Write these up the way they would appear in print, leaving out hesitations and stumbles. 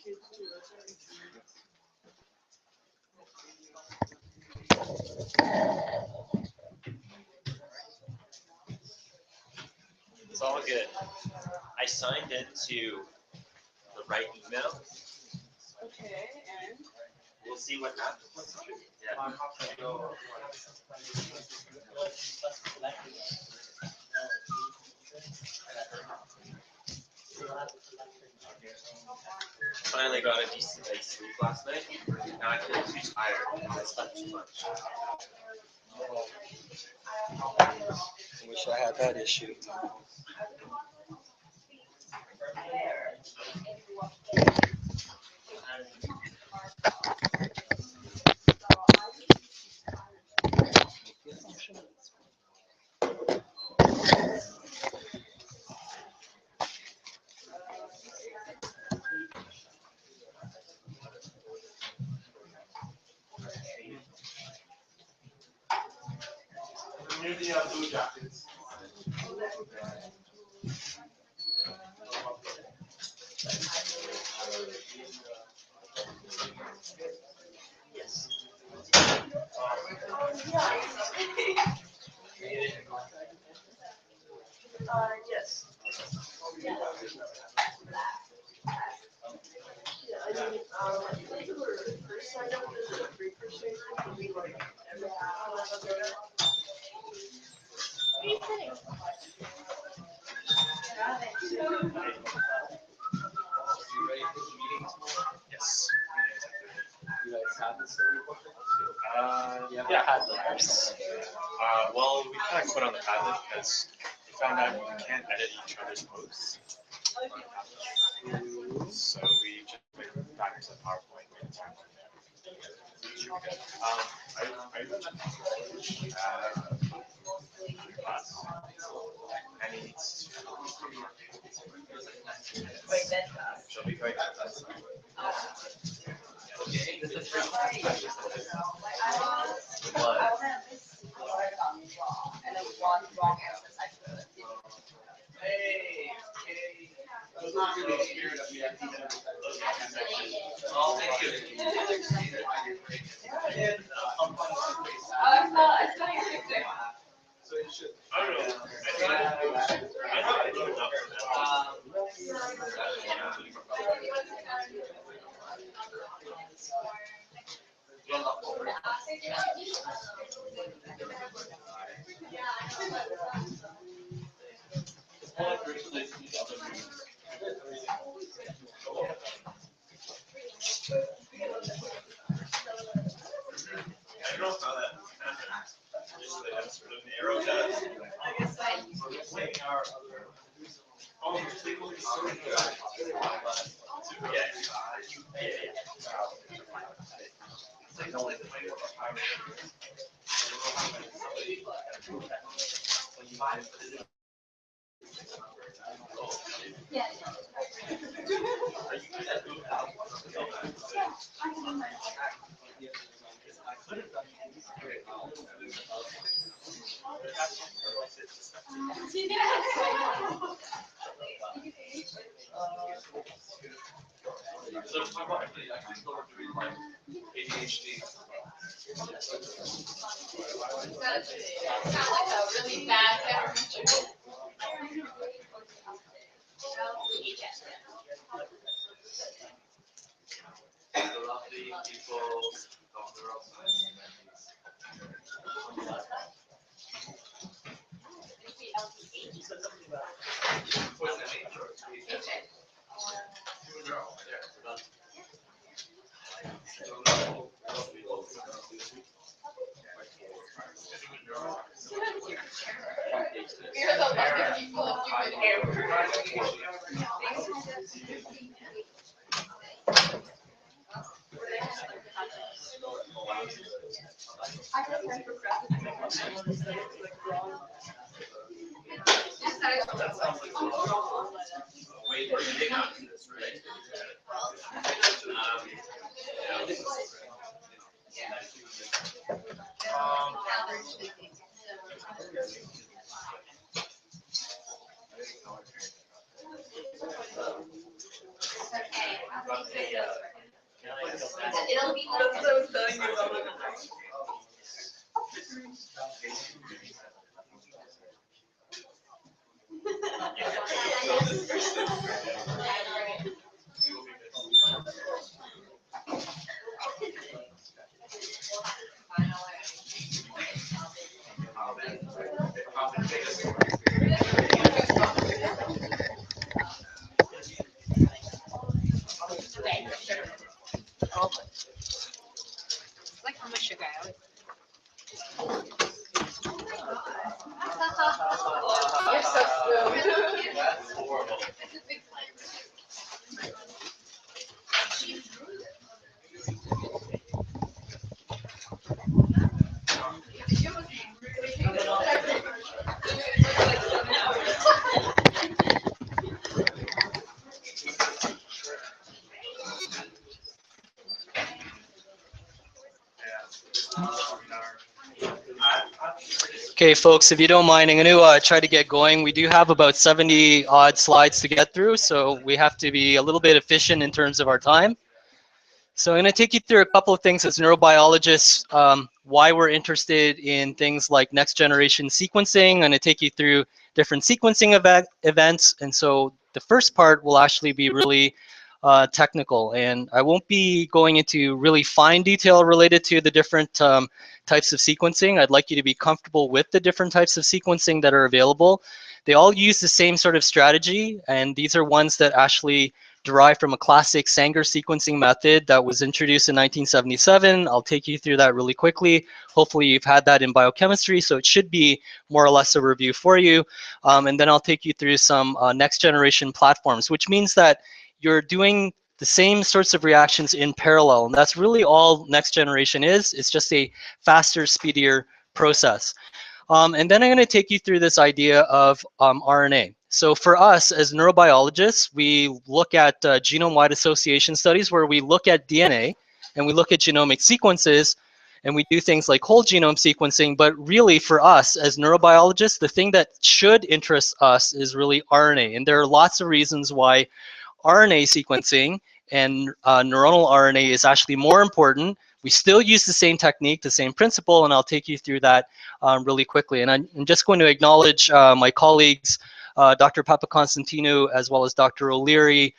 It's all good. I signed into the right email. Okay, and We'll see what happens. Yeah. Finally got a decent night's sleep last night. Now I feel too tired. I slept too much. I wish I had that issue. Blue jackets. yes. Yes. Yeah, I mean, if you were first signed up as a free person, it would be like every Yes. You guys have this story? Yeah, Padlet. Well, we kind of quit on the Padlet because we found out you can't edit each other's posts. So we just went back to the PowerPoint. Are you any she'll be quite Okay, this is free. Hey, okay. That's not really the spirit of the idea. Oh, thank you. So you should. I don't know. I thought it was up for I don't know how that happened. Just the sort of narrow does. So I still have to read my ADHD. Sound like a really bad temperature. The lovely people of the world. We're the lucky people of human error. Wait, we're getting on to this, right? It'll be That's what I was telling you about. like how much sugar I always. You're so smooth. That's horrible. It's a big plan. Okay, folks, if you don't mind, I'm going to try to get going. We do have about 70 odd slides to get through, so we have to be a little bit efficient in terms of our time. So I'm going to take you through a couple of things as neurobiologists, why we're interested in things like next generation sequencing. I'm going to take you through different sequencing events. And so the first part will actually be really technical. And I won't be going into really fine detail related to the different types of sequencing. I'd like you to be comfortable with the different types of sequencing that are available. They all use the same sort of strategy. And these are ones that actually derived from a classic Sanger sequencing method that was introduced in 1977. I'll take you through that really quickly. Hopefully you've had that in biochemistry, so it should be more or less a review for you. And then I'll take you through some next generation platforms, which means that you're doing the same sorts of reactions in parallel. And that's really all next generation is. It's just a faster, speedier process. And then I'm going to take you through this idea of RNA. So for us as neurobiologists, we look at genome-wide association studies where we look at DNA and we look at genomic sequences and we do things like whole genome sequencing. But really for us as neurobiologists, the thing that should interest us is really RNA. And there are lots of reasons why RNA sequencing and neuronal RNA is actually more important. We still use the same technique, the same principle, and I'll take you through that really quickly. And I'm just going to acknowledge my colleagues, Dr. Papaconstantinou as well as Dr. O'Leary.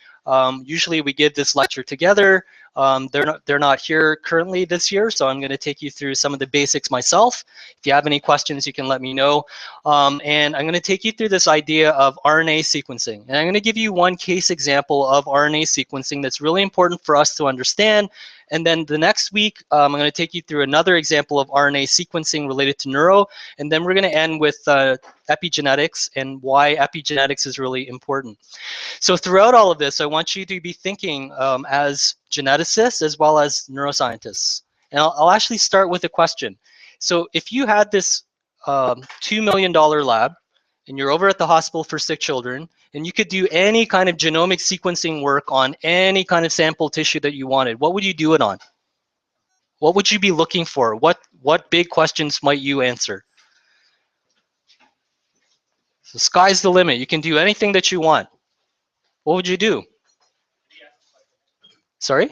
Usually we give this lecture together. They're not here currently this year, so I'm going to take you through some of the basics myself. If you have any questions, you can let me know. And I'm going to take you through this idea of RNA sequencing. And I'm going to give you one case example of RNA sequencing that's really important for us to understand. And then the next week, I'm going to take you through another example of RNA sequencing related to neuro. And then we're going to end with epigenetics and why epigenetics is really important. So throughout all of this, I want you to be thinking as geneticists as well as neuroscientists. And I'll actually start with a question. So if you had this $2 million lab, and you're over at the hospital for sick children, and you could do any kind of genomic sequencing work on any kind of sample tissue that you wanted, what would you do it on? What would you be looking for? What big questions might you answer? So sky's the limit. You can do anything that you want. What would you do? Sorry?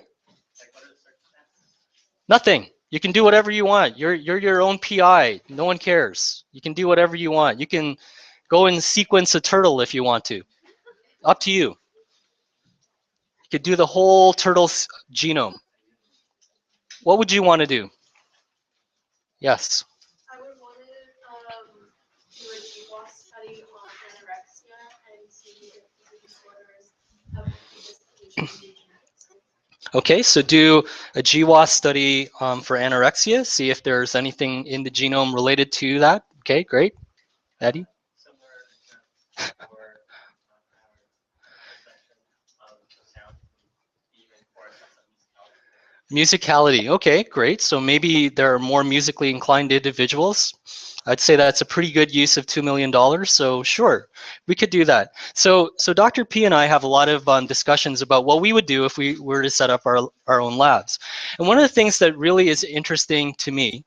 Nothing. You can do whatever you want. You're your own PI. No one cares. You can do whatever you want. You can go and sequence a turtle if you want to. Up to you. You could do the whole turtle's genome. What would you want to do? Yes. I would want to do a GWAS study on anorexia and see if the disorders of predisposition to genetics. Okay, so do a GWAS study for anorexia. See if there's anything in the genome related to that. Okay, great. Eddie? Musicality. Okay, great. So maybe there are more musically inclined individuals. I'd say that's a pretty good use of $2 million. So sure, we could do that. So Dr. P and I have a lot of discussions about what we would do if we were to set up our own labs. And one of the things that really is interesting to me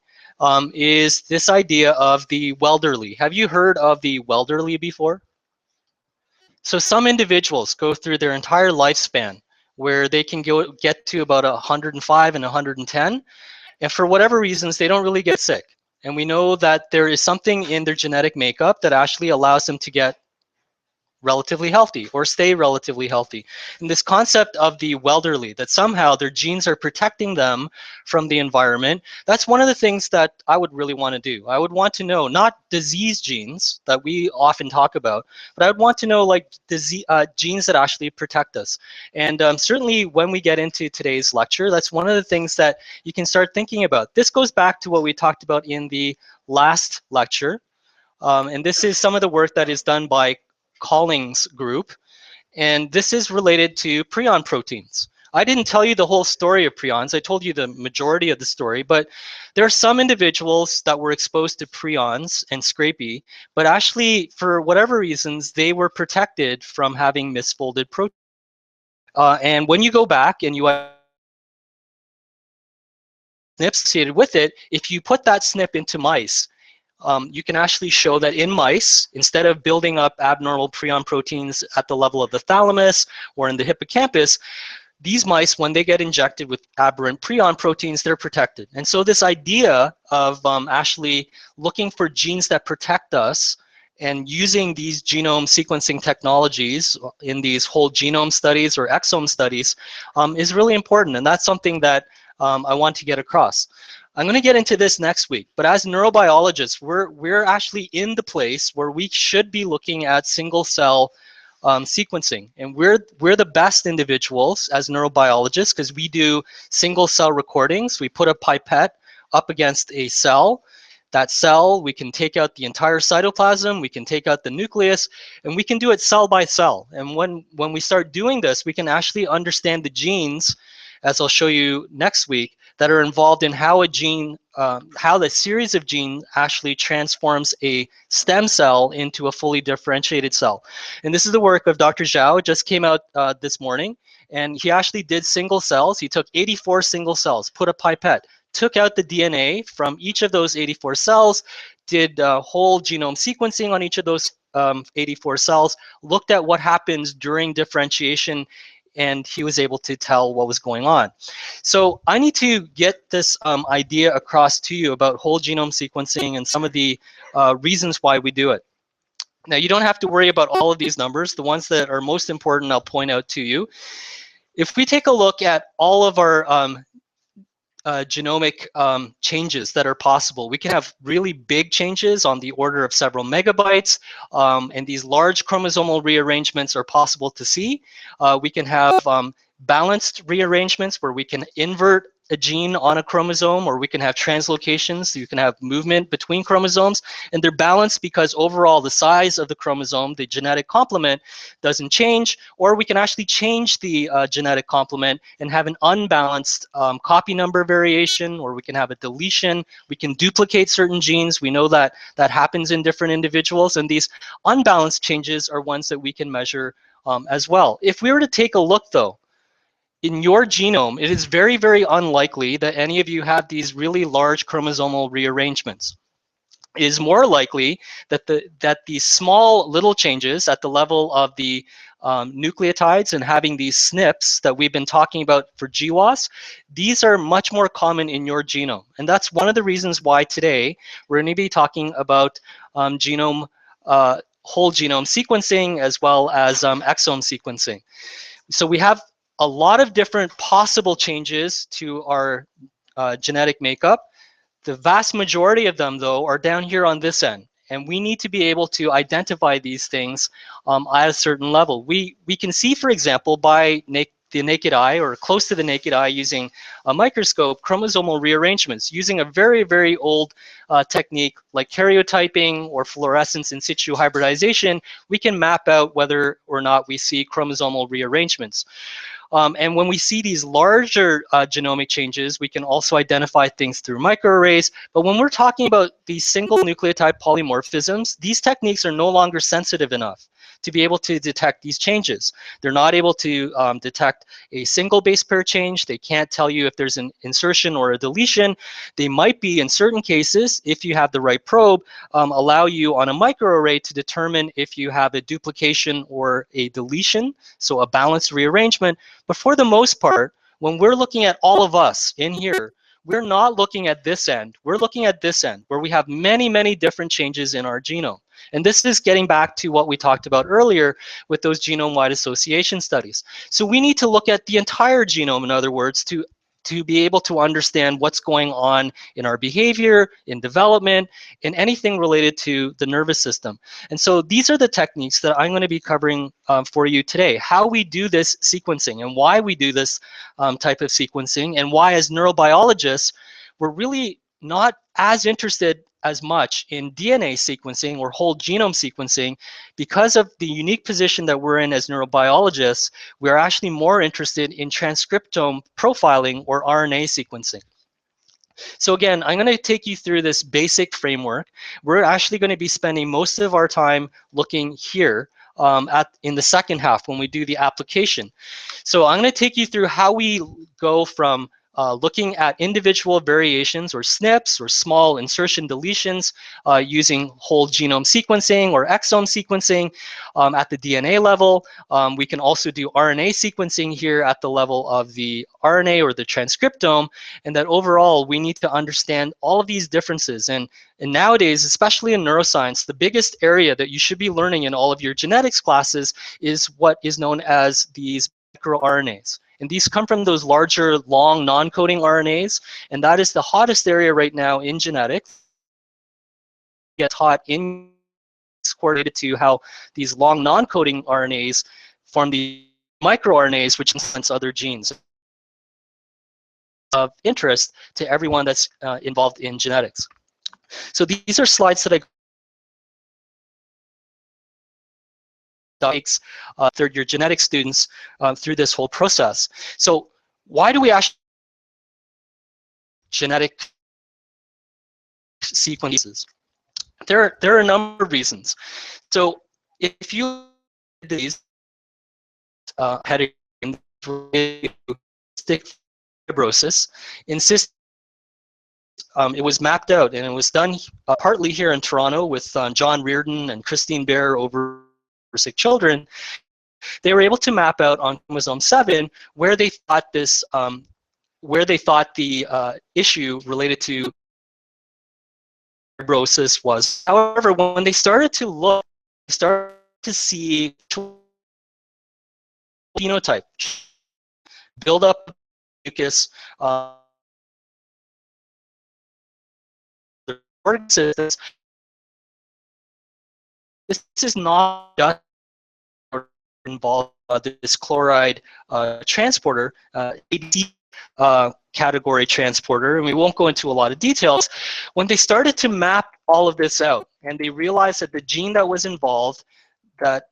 is this idea of the welderly. Have you heard of the welderly before? So some individuals go through their entire lifespan where they can get to about 105 and 110. And for whatever reasons, they don't really get sick. And we know that there is something in their genetic makeup that actually allows them to get relatively healthy or stay relatively healthy. And this concept of the welderly, that somehow their genes are protecting them from the environment, that's one of the things that I would really want to do. I would want to know not disease genes that we often talk about, but I would want to know like disease, genes that actually protect us. And certainly when we get into today's lecture, that's one of the things that you can start thinking about. This goes back to what we talked about in the last lecture. And this is some of the work that is done by Collings group, and this is related to prion proteins. I didn't tell you the whole story of prions. I told you the majority of the story, but there are some individuals that were exposed to prions and scrapie, but actually, for whatever reasons, they were protected from having misfolded proteins. And when you go back and you SNP associated with it, if you put that SNP into mice, you can actually show that in mice, instead of building up abnormal prion proteins at the level of the thalamus or in the hippocampus, these mice, when they get injected with aberrant prion proteins, they're protected. And so this idea of actually looking for genes that protect us and using these genome sequencing technologies in these whole genome studies or exome studies is really important. And that's something that I want to get across. I'm going to get into this next week, but as neurobiologists, we're actually in the place where we should be looking at single cell sequencing, and we're the best individuals as neurobiologists because we do single cell recordings. We put a pipette up against a cell. That cell, we can take out the entire cytoplasm, we can take out the nucleus, and we can do it cell by cell. And when we start doing this, we can actually understand the genes, as I'll show you next week, that are involved in how a gene, how the series of genes actually transforms a stem cell into a fully differentiated cell. And this is the work of Dr. Zhao. It just came out this morning, and he actually did single cells. He took 84 single cells, put a pipette, took out the DNA from each of those 84 cells, did whole genome sequencing on each of those 84 cells, looked at what happens during differentiation, and he was able to tell what was going on. So I need to get this idea across to you about whole genome sequencing and some of the reasons why we do it. Now, you don't have to worry about all of these numbers. The ones that are most important, I'll point out to you. If we take a look at all of our genomic changes that are possible, we can have really big changes on the order of several megabytes, and these large chromosomal rearrangements are possible to see. We can have balanced rearrangements where we can invert a gene on a chromosome, or we can have translocations, so you can have movement between chromosomes, and they're balanced because overall the size of the chromosome, the genetic complement, doesn't change, or we can actually change the genetic complement and have an unbalanced copy number variation, or we can have a deletion. We can duplicate certain genes. We know that that happens in different individuals, and these unbalanced changes are ones that we can measure as well. If we were to take a look though, in your genome, it is very, very unlikely that any of you have these really large chromosomal rearrangements. It is more likely that these small little changes at the level of the nucleotides and having these SNPs that we've been talking about for GWAS, these are much more common in your genome. And that's one of the reasons why today we're going to be talking about whole genome sequencing as well as exome sequencing. So we have a lot of different possible changes to our genetic makeup. The vast majority of them, though, are down here on this end. And we need to be able to identify these things at a certain level. We can see, for example, by the naked eye or close to the naked eye using a microscope, chromosomal rearrangements using a very, very old technique like karyotyping or fluorescence in situ hybridization. We can map out whether or not we see chromosomal rearrangements. And when we see these larger genomic changes, we can also identify things through microarrays. But when we're talking about these single nucleotide polymorphisms, these techniques are no longer sensitive enough. to be able to detect these changes. They're not able to detect a single base pair change. They can't tell you if there's an insertion or a deletion. They might be, in certain cases, if you have the right probe, allow you on a microarray to determine if you have a duplication or a deletion, so a balanced rearrangement. But for the most part, when we're looking at all of us in here, we're not looking at this end. We're looking at this end, where we have many, many different changes in our genome. And this is getting back to what we talked about earlier with those genome-wide association studies. So we need to look at the entire genome, in other words, to be able to understand what's going on in our behavior, in development, in anything related to the nervous system. And so these are the techniques that I'm going to be covering for you today, how we do this sequencing and why we do this type of sequencing, and why as neurobiologists, we're really not as interested as much in DNA sequencing or whole genome sequencing. Because of the unique position that we're in as neurobiologists, we're actually more interested in transcriptome profiling or RNA sequencing. So again, I'm going to take you through this basic framework. We're actually going to be spending most of our time looking here in the second half when we do the application. So I'm going to take you through how we go from looking at individual variations or SNPs or small insertion deletions using whole genome sequencing or exome sequencing at the DNA level. We can also do RNA sequencing here at the level of the RNA or the transcriptome, and that overall we need to understand all of these differences. And nowadays, especially in neuroscience, the biggest area that you should be learning in all of your genetics classes is what is known as these microRNAs. And these come from those larger, long, non-coding RNAs, and that is the hottest area right now in genetics. It gets hot in correlated to how these long, non-coding RNAs form the microRNAs, which influence other genes of interest to everyone that's involved in genetics. So these are slides that I takes third-year genetics students through this whole process. So why do we actually genetic sequences? There are a number of reasons. So if you these had cystic fibrosis, in cystic it was mapped out, and it was done partly here in Toronto with John Reardon and Christine Baer over sick children. They were able to map out on chromosome 7 where they thought this, the issue related to fibrosis was. However, when they started to look, they started to see phenotype build up mucus. This is not just involved this chloride transporter, ABC category transporter, and we won't go into a lot of details. When they started to map all of this out, and they realized that the gene that was involved, that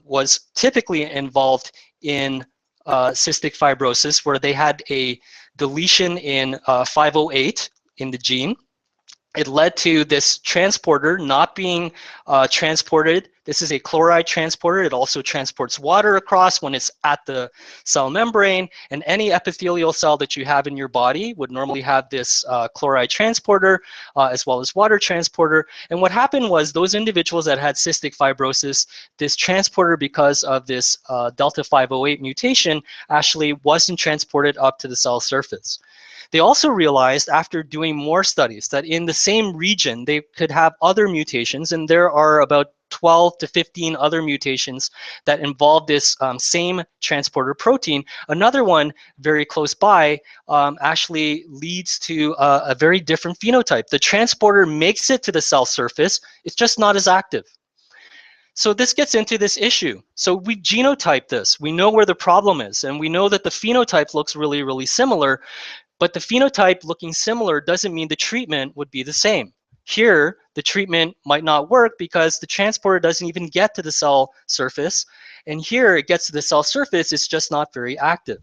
was typically involved in cystic fibrosis, where they had a deletion in 508 in the gene, it led to this transporter not being transported. This is a chloride transporter. It also transports water across when it's at the cell membrane, and any epithelial cell that you have in your body would normally have this chloride transporter as well as water transporter. And what happened was those individuals that had cystic fibrosis, this transporter, because of this delta 508 mutation, actually wasn't transported up to the cell surface. They also realized after doing more studies that in the same region they could have other mutations, and there are about 12 to 15 other mutations that involve this same transporter protein. Another one very close by actually leads to a very different phenotype. The transporter makes it to the cell surface, it's just not as active. So this gets into this issue. So we genotype this. We know where the problem is, and we know that the phenotype looks really, really similar. But the phenotype looking similar doesn't mean the treatment would be the same. Here, the treatment might not work because the transporter doesn't even get to the cell surface. And here, it gets to the cell surface, it's just not very active.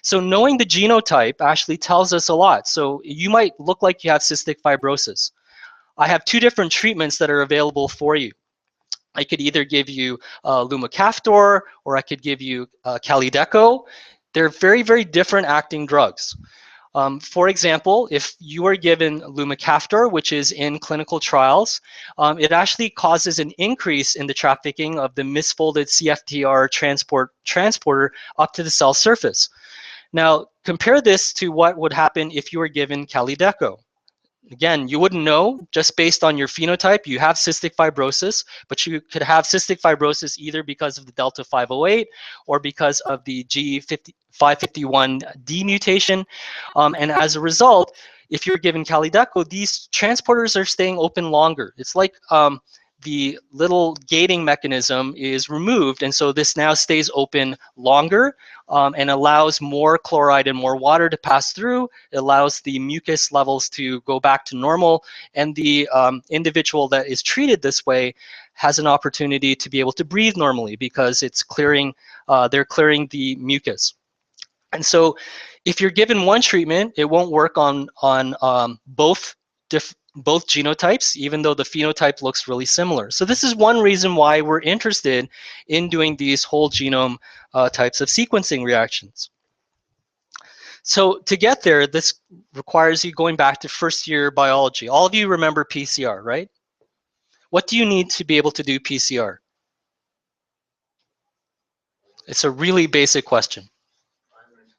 So knowing the genotype actually tells us a lot. So you might look like you have cystic fibrosis. I have two different treatments that are available for you. I could either give you lumacaftor or I could give you Calideco. They're very, very different acting drugs. For example, if you are given lumacaftor, which is in clinical trials, it actually causes an increase in the trafficking of the misfolded CFTR transporter up to the cell surface. Now, compare this to what would happen if you were given Calideco. Again, you wouldn't know just based on your phenotype. You have cystic fibrosis, but you could have cystic fibrosis either because of the delta 508 or because of the G551D mutation. And as a result, if you're given Calideco, these transporters are staying open longer. It's like the little gating mechanism is removed, and so this now stays open longer and allows more chloride and more water to pass through. It allows the mucus levels to go back to normal, and the individual that is treated this way has an opportunity to be able to breathe normally because it's clearing, they're clearing the mucus. And so if you're given one treatment, it won't work on both genotypes, even though the phenotype looks really similar. So this is one reason why we're interested in doing these whole genome types of sequencing reactions. So to get there, this requires you going back to first year biology. All of you remember PCR, right? What do you need to be able to do PCR? It's a really basic question.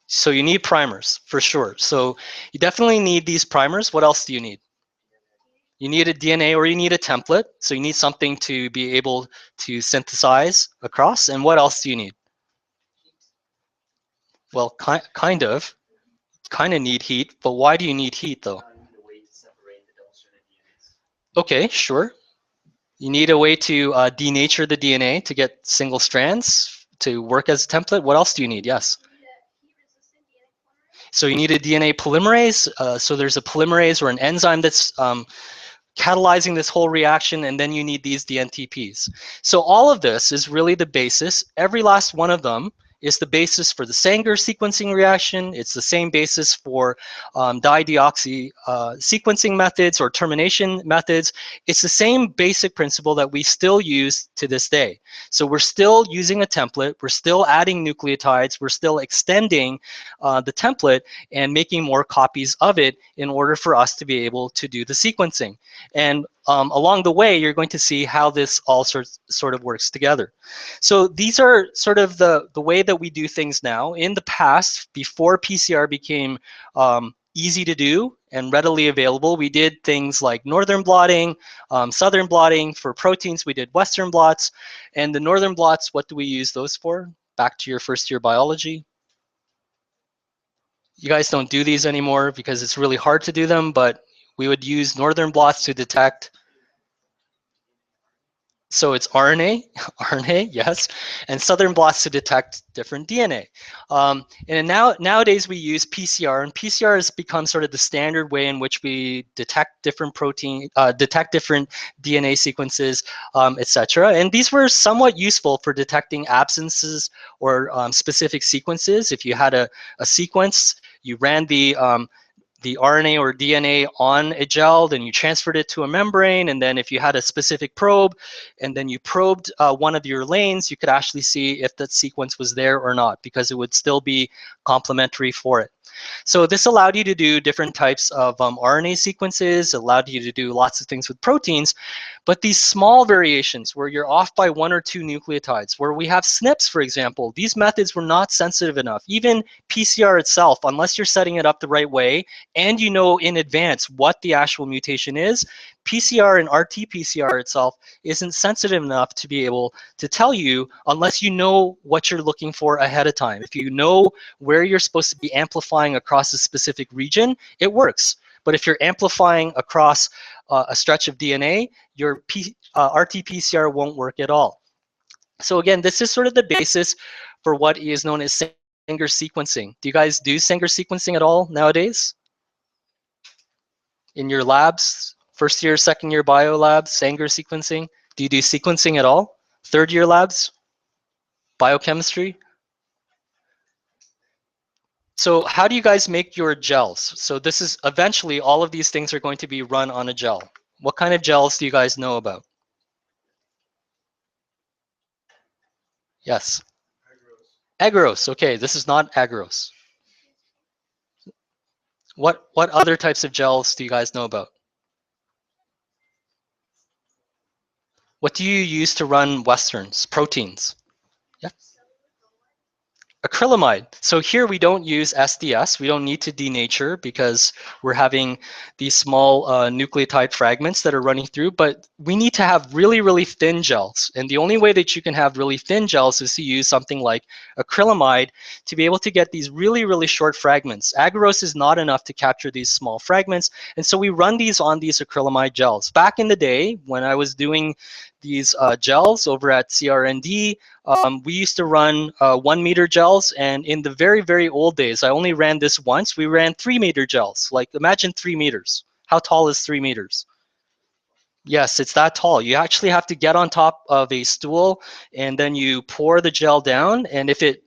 So you need primers, for sure. So you definitely need these primers. What else do you need? You need a DNA or you need a template. So you need something to be able to synthesize across. And what else do you need? Well, kind of need heat, but why do you need heat though? Okay, sure. You need a way to denature the DNA to get single strands to work as a template. What else do you need? Yes. So you need a DNA polymerase. So there's a polymerase or an enzyme that's catalyzing this whole reaction, and then you need these DNTPs. So all of this is really the basis. Every last one of them is the basis for the Sanger sequencing reaction. It's the same basis for dideoxy sequencing methods or termination methods. It's the same basic principle that we still use to this day. So we're still using a template. We're still adding nucleotides. We're still extending the template and making more copies of it in order for us to be able to do the sequencing. And along the way, you're going to see how this all sort of works together. So these are sort of the way that we do things now. In the past, before PCR became easy to do and readily available, we did things like northern blotting, southern blotting. For proteins, we did western blots. And the northern blots, what do we use those for? Back to your first year biology. You guys don't do these anymore because it's really hard to do them, but we would use northern blots to detect. So it's RNA, yes, and southern blots to detect different DNA. And nowadays we use PCR, and PCR has become sort of the standard way in which we detect different detect different DNA sequences, etc. And these were somewhat useful for detecting absences or specific sequences. If you had a sequence, you ran the RNA or DNA on a gel, then you transferred it to a membrane, and then if you had a specific probe, and then you probed one of your lanes, you could actually see if that sequence was there or not, because it would still be complementary for it. So this allowed you to do different types of RNA sequences, allowed you to do lots of things with proteins, but these small variations where you're off by 1 or 2 nucleotides, where we have SNPs, for example, these methods were not sensitive enough. Even PCR itself, unless you're setting it up the right way, and you know in advance what the actual mutation is, PCR and RT-PCR itself isn't sensitive enough to be able to tell you unless you know what you're looking for ahead of time. If you know where you're supposed to be amplifying across a specific region, it works. But if you're amplifying across a stretch of DNA, your RT-PCR won't work at all. So again, this is sort of the basis for what is known as Sanger sequencing. Do you guys do Sanger sequencing at all nowadays? In your labs, first year, second year bio labs, Sanger sequencing? Do you do sequencing at all? Third year labs? Biochemistry? So how do you guys make your gels? So this is eventually all of these things are going to be run on a gel. What kind of gels do you guys know about? Yes. Agarose. Okay, this is not agarose. What other types of gels do you guys know about? What do you use to run westerns, proteins? Yeah. Acrylamide. So here we don't use SDS. We don't need to denature because we're having these small nucleotide fragments that are running through, but we need to have really, really thin gels. And the only way that you can have really thin gels is to use something like acrylamide to be able to get these really, really short fragments. Agarose is not enough to capture these small fragments. And so we run these on these acrylamide gels. Back in the day, when I was doing these gels over at CRND, we used to run 1 meter gels, and in the very, very old days, I only ran this once. We ran 3 meter gels. Like, imagine 3 meters. How tall is 3 meters? Yes, it's that tall. You actually have to get on top of a stool, and then you pour the gel down, and if it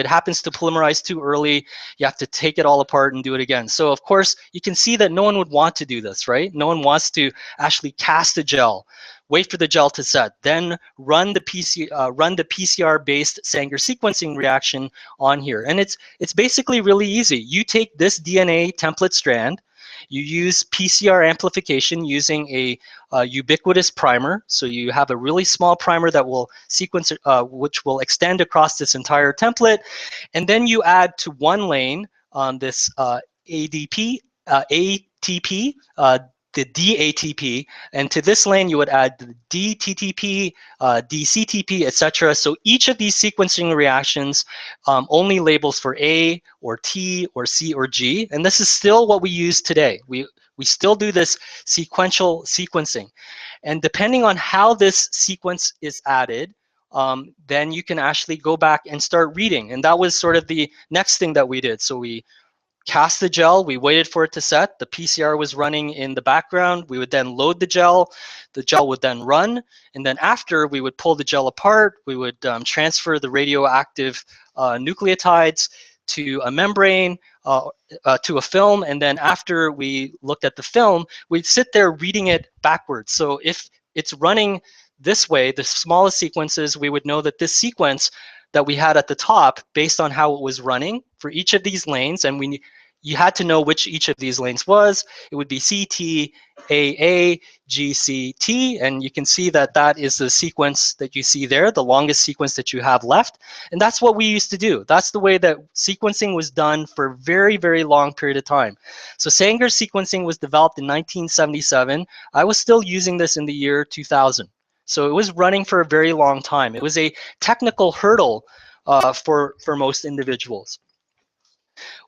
happens to polymerize too early, you have to take it all apart and do it again. So of course, you can see that no one would want to do this, right? No one wants to actually cast a gel, wait for the gel to set, then run the PCR-based Sanger sequencing reaction on here. And it's basically really easy. You take this DNA template strand, you use PCR amplification using a ubiquitous primer. So you have a really small primer that will sequence, which will extend across this entire template. And then you add to one lane this ATP, the DATP, and to this lane you would add the DTTP, DCTP, etc. So each of these sequencing reactions only labels for A or T or C or G, and this is still what we use today. We still do this sequential sequencing, and depending on how this sequence is added, then you can actually go back and start reading. And that was sort of the next thing that we did. So we cast the gel, we waited for it to set, the PCR was running in the background, we would then load the gel would then run, and then after we would pull the gel apart, we would transfer the radioactive nucleotides to a membrane, to a film, and then after we looked at the film, we'd sit there reading it backwards. So if it's running this way, the smallest sequences, we would know that this sequence that we had at the top, based on how it was running for each of these lanes, and you had to know which each of these lanes was. It would be CT, AA, GCT, and you can see that that is the sequence that you see there, the longest sequence that you have left. And that's what we used to do. That's the way that sequencing was done for a very, very long period of time. So Sanger sequencing was developed in 1977. I was still using this in the year 2000. So it was running for a very long time. It was a technical hurdle for most individuals.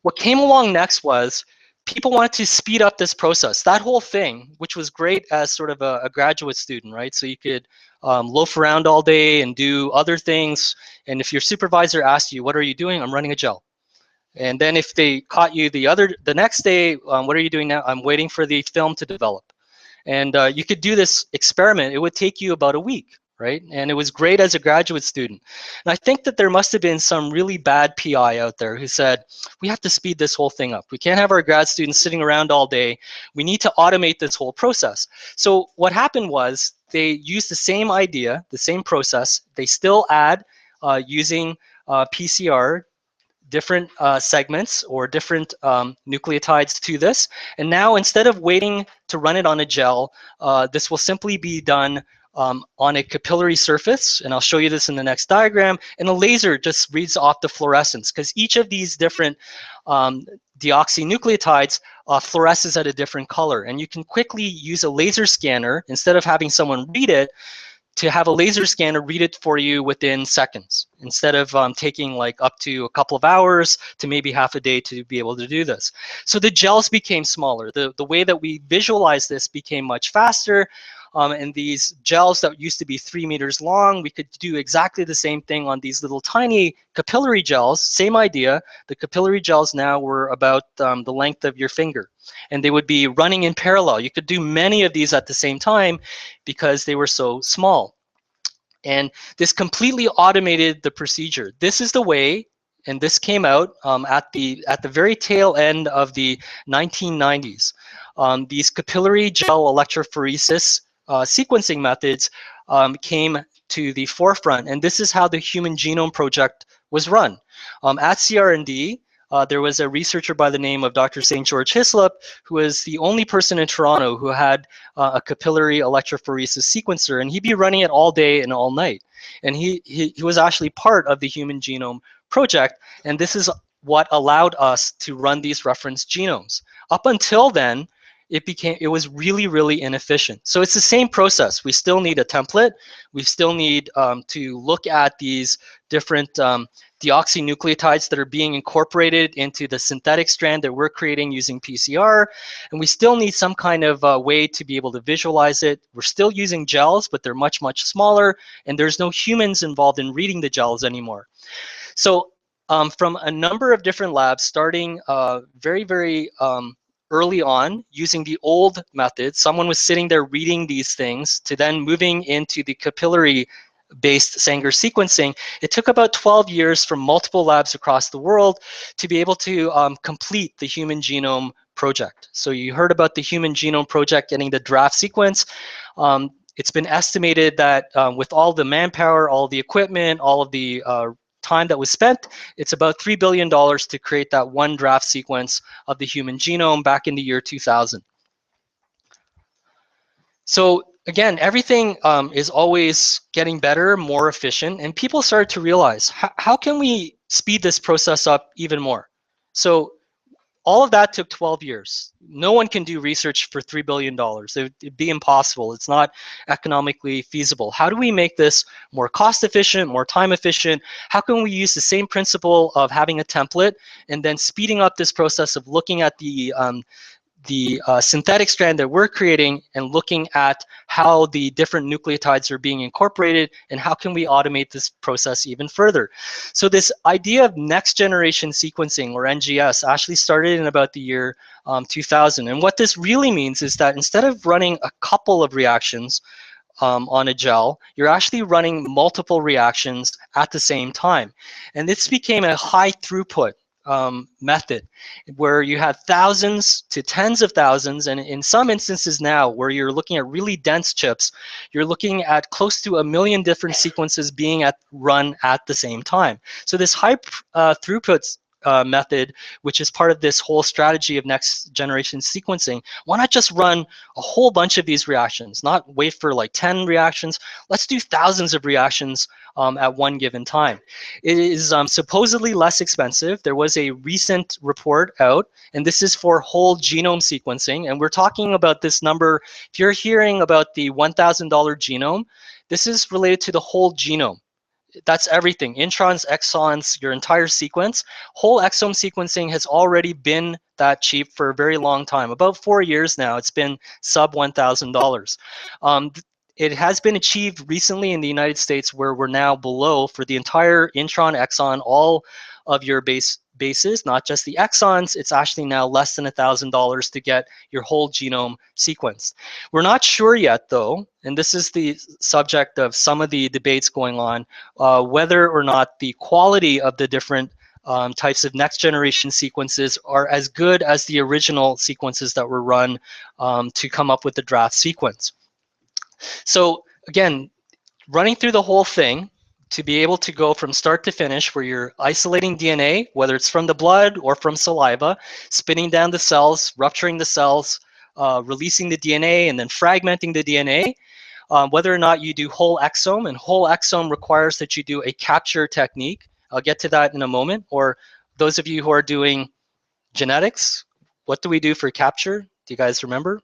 What came along next was people wanted to speed up this process. That whole thing, which was great as sort of a graduate student, right? So you could loaf around all day and do other things. And if your supervisor asked you, what are you doing? I'm running a gel. And then if they caught you the next day, what are you doing now? I'm waiting for the film to develop. And you could do this experiment. It would take you about a week, right? And it was great as a graduate student. And I think that there must have been some really bad PI out there who said, we have to speed this whole thing up. We can't have our grad students sitting around all day. We need to automate this whole process. So what happened was they used the same idea, the same process. They still add using PCR, different segments or different nucleotides to this. And now instead of waiting to run it on a gel, this will simply be done on a capillary surface. And I'll show you this in the next diagram. And a laser just reads off the fluorescence because each of these different deoxynucleotides fluoresces at a different color. And you can quickly use a laser scanner instead of having someone read it, to have a laser scanner read it for you within seconds, instead of taking like up to a couple of hours to maybe half a day to be able to do this. So the gels became smaller. The way that we visualize this became much faster. And these gels that used to be 3 meters long, we could do exactly the same thing on these little tiny capillary gels. Same idea. The capillary gels now were about the length of your finger. And they would be running in parallel. You could do many of these at the same time because they were so small. And this completely automated the procedure. This is the way, and this came out at the very tail end of the 1990s. These capillary gel electrophoresis sequencing methods came to the forefront, and this is how the Human Genome Project was run. At CRND, there was a researcher by the name of Dr. St. George Hislop, who was the only person in Toronto who had a capillary electrophoresis sequencer, and he'd be running it all day and all night. And he was actually part of the Human Genome Project, and this is what allowed us to run these reference genomes. Up until then, it was really, really inefficient. So it's the same process. We still need a template. We still need to look at these different deoxynucleotides that are being incorporated into the synthetic strand that we're creating using PCR. And we still need some kind of way to be able to visualize it. We're still using gels, but they're much, much smaller. And there's no humans involved in reading the gels anymore. So from a number of different labs, starting very, very early on, using the old method, someone was sitting there reading these things, to then moving into the capillary-based Sanger sequencing. It took about 12 years from multiple labs across the world to be able to complete the Human Genome Project. So you heard about the Human Genome Project getting the draft sequence. It's been estimated that with all the manpower, all the equipment, all of the time that was spent, it's about $3 billion to create that one draft sequence of the human genome back in the year 2000. So again, everything is always getting better, more efficient, and people started to realize, how can we speed this process up even more? So all of that took 12 years. No one can do research for $3 billion. It'd be impossible. It's not economically feasible. How do we make this more cost efficient, more time efficient? How can we use the same principle of having a template and then speeding up this process of looking at the synthetic strand that we're creating and looking at how the different nucleotides are being incorporated and how can we automate this process even further. So this idea of next generation sequencing, or NGS, actually started in about the year 2000. And what this really means is that instead of running a couple of reactions on a gel, you're actually running multiple reactions at the same time. And this became a high throughput method where you had thousands to tens of thousands, and in some instances now where you're looking at really dense chips, you're looking at close to 1 million different sequences being run at the same time. So this high throughput method, which is part of this whole strategy of next generation sequencing, why not just run a whole bunch of these reactions, not wait for like 10 reactions, let's do thousands of reactions at one given time. It is supposedly less expensive. There was a recent report out, and this is for whole genome sequencing, and we're talking about this number. If you're hearing about the $1,000 genome, this is related to the whole genome. That's everything, introns, exons, your entire sequence. Whole exome sequencing has already been that cheap for a very long time. About 4 years now, it's been sub $1,000. It has been achieved recently in the United States, where we're now below, for the entire intron, exon, all of your bases, not just the exons, it's actually now less than $1,000 to get your whole genome sequenced. We're not sure yet, though, and this is the subject of some of the debates going on, whether or not the quality of the different types of next generation sequences are as good as the original sequences that were run to come up with the draft sequence. So again, running through the whole thing, to be able to go from start to finish, where you're isolating DNA, whether it's from the blood or from saliva, spinning down the cells, rupturing the cells, releasing the DNA, and then fragmenting the DNA, whether or not you do whole exome, and whole exome requires that you do a capture technique. I'll get to that in a moment. Or those of you who are doing genetics, what do we do for capture? Do you guys remember?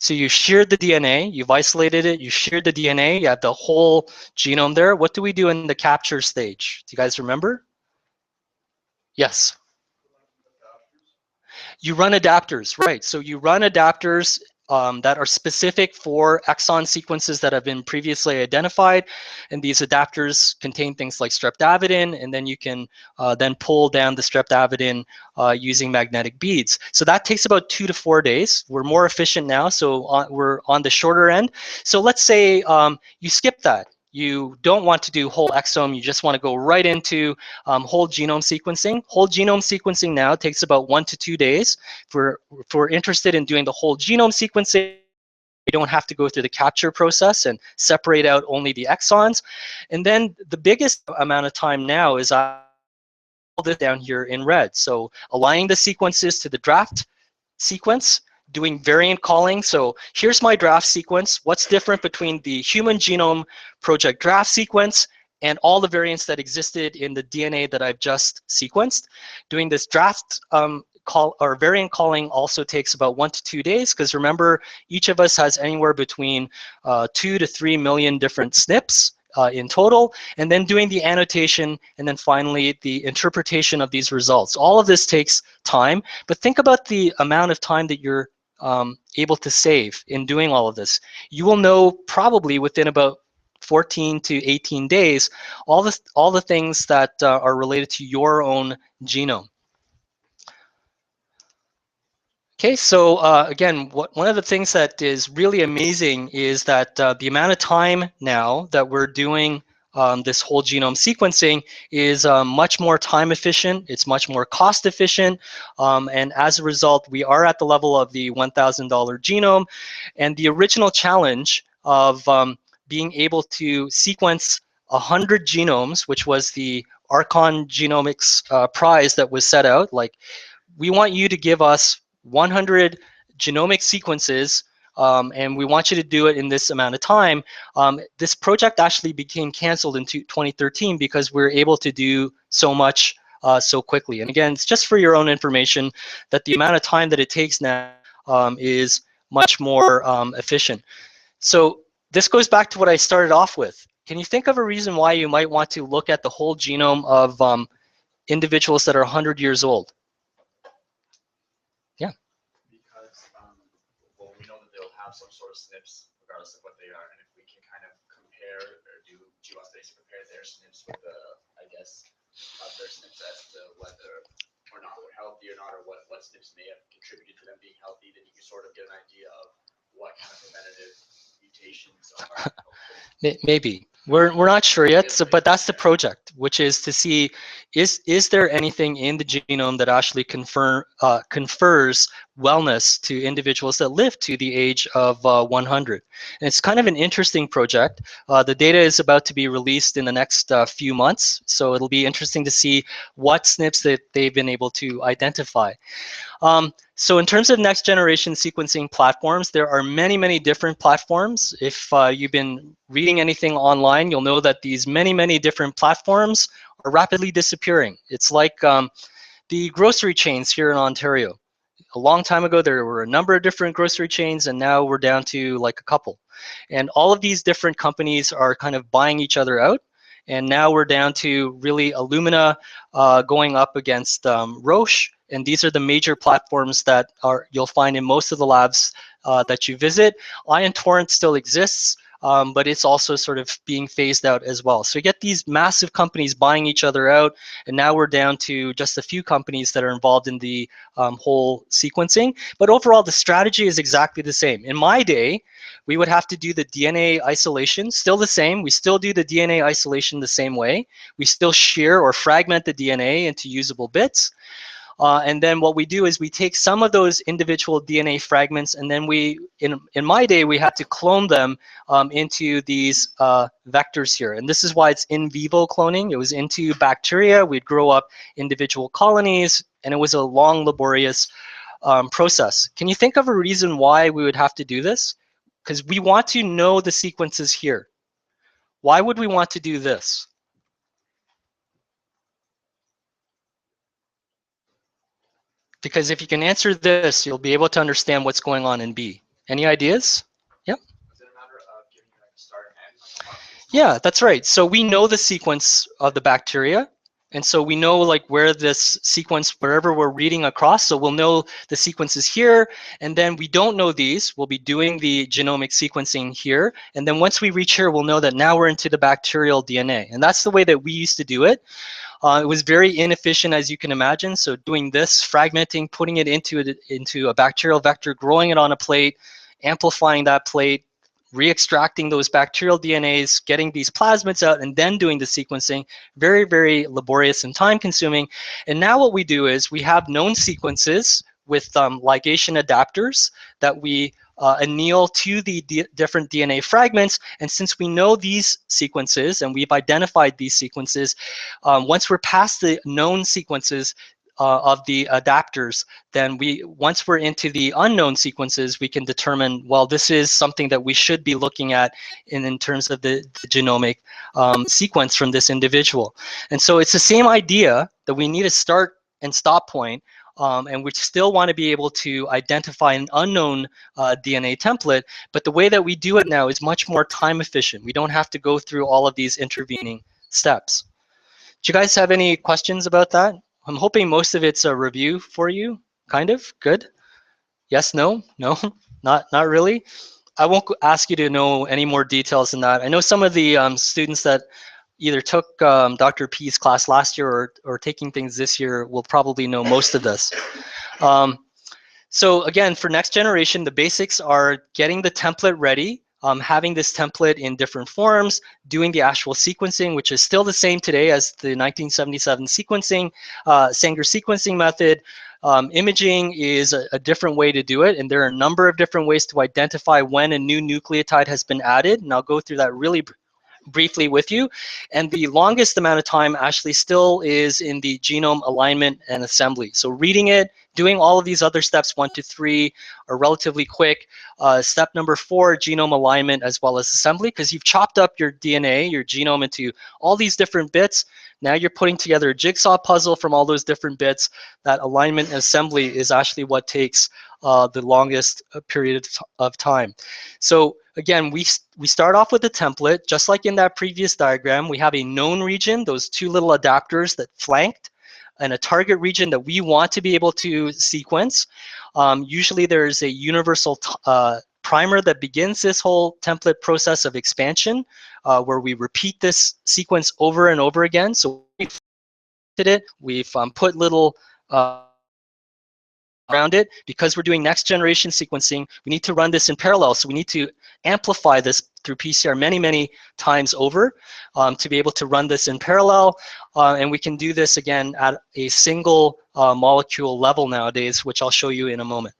So you sheared the DNA, you've isolated it, you sheared the DNA, you have the whole genome there. What do we do in the capture stage? Do you guys remember? Yes. You run adapters, right? So you run adapters that are specific for exon sequences that have been previously identified. And these adapters contain things like streptavidin, and then you can then pull down the streptavidin using magnetic beads. So that takes about 2 to 4 days. We're more efficient now, so we're on the shorter end. So let's say you skip that. You don't want to do whole exome, you just want to go right into whole genome sequencing. Whole genome sequencing now takes about 1 to 2 days. If we're interested in doing the whole genome sequencing, you don't have to go through the capture process and separate out only the exons. And then the biggest amount of time now is all this down here in red. So aligning the sequences to the draft sequence, doing variant calling. So here's my draft sequence. What's different between the Human Genome Project draft sequence and all the variants that existed in the DNA that I've just sequenced? Doing this draft call or variant calling also takes about 1 to 2 days, because remember, each of us has anywhere between 2 to 3 million different SNPs in total, and then doing the annotation, and then finally the interpretation of these results. All of this takes time, but think about the amount of time that you're able to save in doing all of this. You will know probably within about 14 to 18 days all the things that are related to your own genome. Okay, so again, one of the things that is really amazing is that the amount of time now that we're doing this whole genome sequencing is much more time efficient, it's much more cost efficient, and as a result, we are at the level of the $1,000 genome. And the original challenge of being able to sequence 100 genomes, which was the Archon Genomics prize that was set out, like, we want you to give us 100 genomic sequences, and we want you to do it in this amount of time. This project actually became canceled in 2013 because we're able to do so much so quickly. And again, it's just for your own information that the amount of time that it takes now is much more efficient. So this goes back to what I started off with. Can you think of a reason why you might want to look at the whole genome of individuals that are 100 years old? Because, well, we know that they'll have some sort of SNPs regardless of what they are, and if we can kind of compare or do GWAS studies to compare their SNPs with the, I guess, their SNPs as to whether or not they're healthy or not, or what SNPs may have contributed to them being healthy, then you can sort of get an idea of what kind of preventative mutations are helpful. Maybe. We're not sure yet, so, but that's the project, which is to see, is there anything in the genome that actually confers wellness to individuals that live to the age of 100. And it's kind of an interesting project. The data is about to be released in the next few months, so it'll be interesting to see what SNPs that they've been able to identify. So in terms of next generation sequencing platforms, there are many, many different platforms. If you've been reading anything online, you'll know that these many, many different platforms are rapidly disappearing. It's like the grocery chains here in Ontario. A long time ago, there were a number of different grocery chains, and now we're down to like a couple. And all of these different companies are kind of buying each other out. And now we're down to really Illumina going up against Roche. And these are the major platforms that you'll find in most of the labs that you visit. Ion Torrent still exists, but it's also sort of being phased out as well. So you get these massive companies buying each other out, and now we're down to just a few companies that are involved in the whole sequencing. But overall, the strategy is exactly the same. In my day, we would have to do the DNA isolation, still the same. We still do the DNA isolation the same way. We still shear or fragment the DNA into usable bits. And then what we do is we take some of those individual DNA fragments, and then in my day, we had to clone them into these vectors here. And this is why it's in vivo cloning. It was into bacteria. We'd grow up individual colonies, and it was a long, laborious process. Can you think of a reason why we would have to do this? Because we want to know the sequences here. Why would we want to do this? Because if you can answer this, you'll be able to understand what's going on in B. Any ideas? Yep. Is it a matter of giving you like a start and Yeah, that's right. So we know the sequence of the bacteria. And so we know like where this sequence, wherever we're reading across, so we'll know the sequences here, and then we don't know these. We'll be doing the genomic sequencing here. And then once we reach here, we'll know that now we're into the bacterial DNA. And that's the way that we used to do it. It was very inefficient, as you can imagine. So doing this, fragmenting, putting it into a bacterial vector, growing it on a plate, amplifying that plate, re-extracting those bacterial DNAs, getting these plasmids out, and then doing the sequencing, very, very laborious and time-consuming. And now what we do is we have known sequences with ligation adapters that we anneal to the different DNA fragments. And since we know these sequences and we've identified these sequences, once we're past the known sequences of the adapters, then once we're into the unknown sequences, we can determine, well, this is something that we should be looking at in terms of the genomic sequence from this individual. And so it's the same idea that we need a start and stop point, and we still want to be able to identify an unknown DNA template, but the way that we do it now is much more time efficient. We don't have to go through all of these intervening steps. Do you guys have any questions about that? I'm hoping most of it's a review for you, kind of. Good? Yes, no, no, not really. I won't ask you to know any more details than that. I know some of the students that either took Dr. P's class last year or taking things this year will probably know most of this. So again, for next generation, the basics are getting the template ready, having this template in different forms, doing the actual sequencing, which is still the same today as the 1977 sequencing, Sanger sequencing method. Imaging is a different way to do it, and there are a number of different ways to identify when a new nucleotide has been added, and I'll go through that really briefly with you. And the longest amount of time actually still is in the genome alignment and assembly. So reading it, doing all of these other steps 1 to 3 are relatively quick. Step number 4, genome alignment as well as assembly, because you've chopped up your DNA, your genome, into all these different bits. Now you're putting together a jigsaw puzzle from all those different bits. That alignment and assembly is actually what takes the longest period of time. So again, we start off with a template, just like in that previous diagram. We have a known region, those 2 little adapters that flanked, and a target region that we want to be able to sequence. Usually there's a universal primer that begins this whole template process of expansion, where we repeat this sequence over and over again. So we've put little around it. Because we're doing next generation sequencing, we need to run this in parallel. So we need to amplify this through PCR many times over to be able to run this in parallel. And we can do this again at a single molecule level nowadays, which I'll show you in a moment.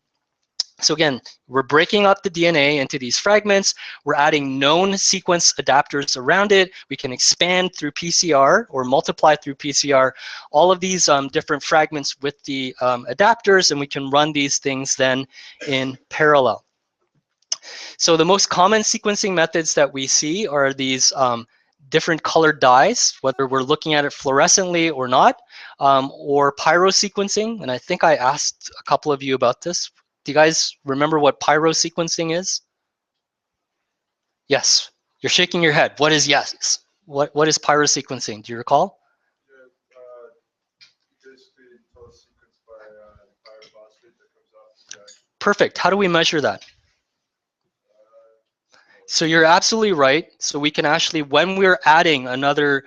So again, we're breaking up the DNA into these fragments. We're adding known sequence adapters around it. We can expand through PCR or multiply through PCR all of these different fragments with the adapters, and we can run these things then in parallel. So the most common sequencing methods that we see are these different colored dyes, whether we're looking at it fluorescently or not, or pyrosequencing. And I think I asked a couple of you about this. Do you guys remember what pyrosequencing is? Yes, you're shaking your head. What is yes? What is pyrosequencing? Do you recall? Basically, total sequence by pyrophosphate that comes off the guy. Perfect. How do we measure that? So you're absolutely right. So we can actually, when we're adding another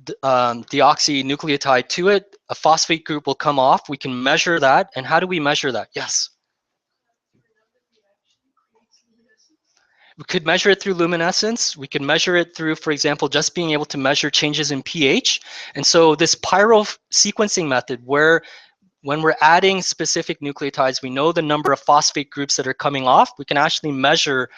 deoxynucleotide to it, a phosphate group will come off. We can measure that. And how do we measure that? Yes. We could measure it through luminescence. We could measure it through, for example, just being able to measure changes in pH. And so this pyrosequencing method, where when we're adding specific nucleotides, we know the number of phosphate groups that are coming off. We can actually measure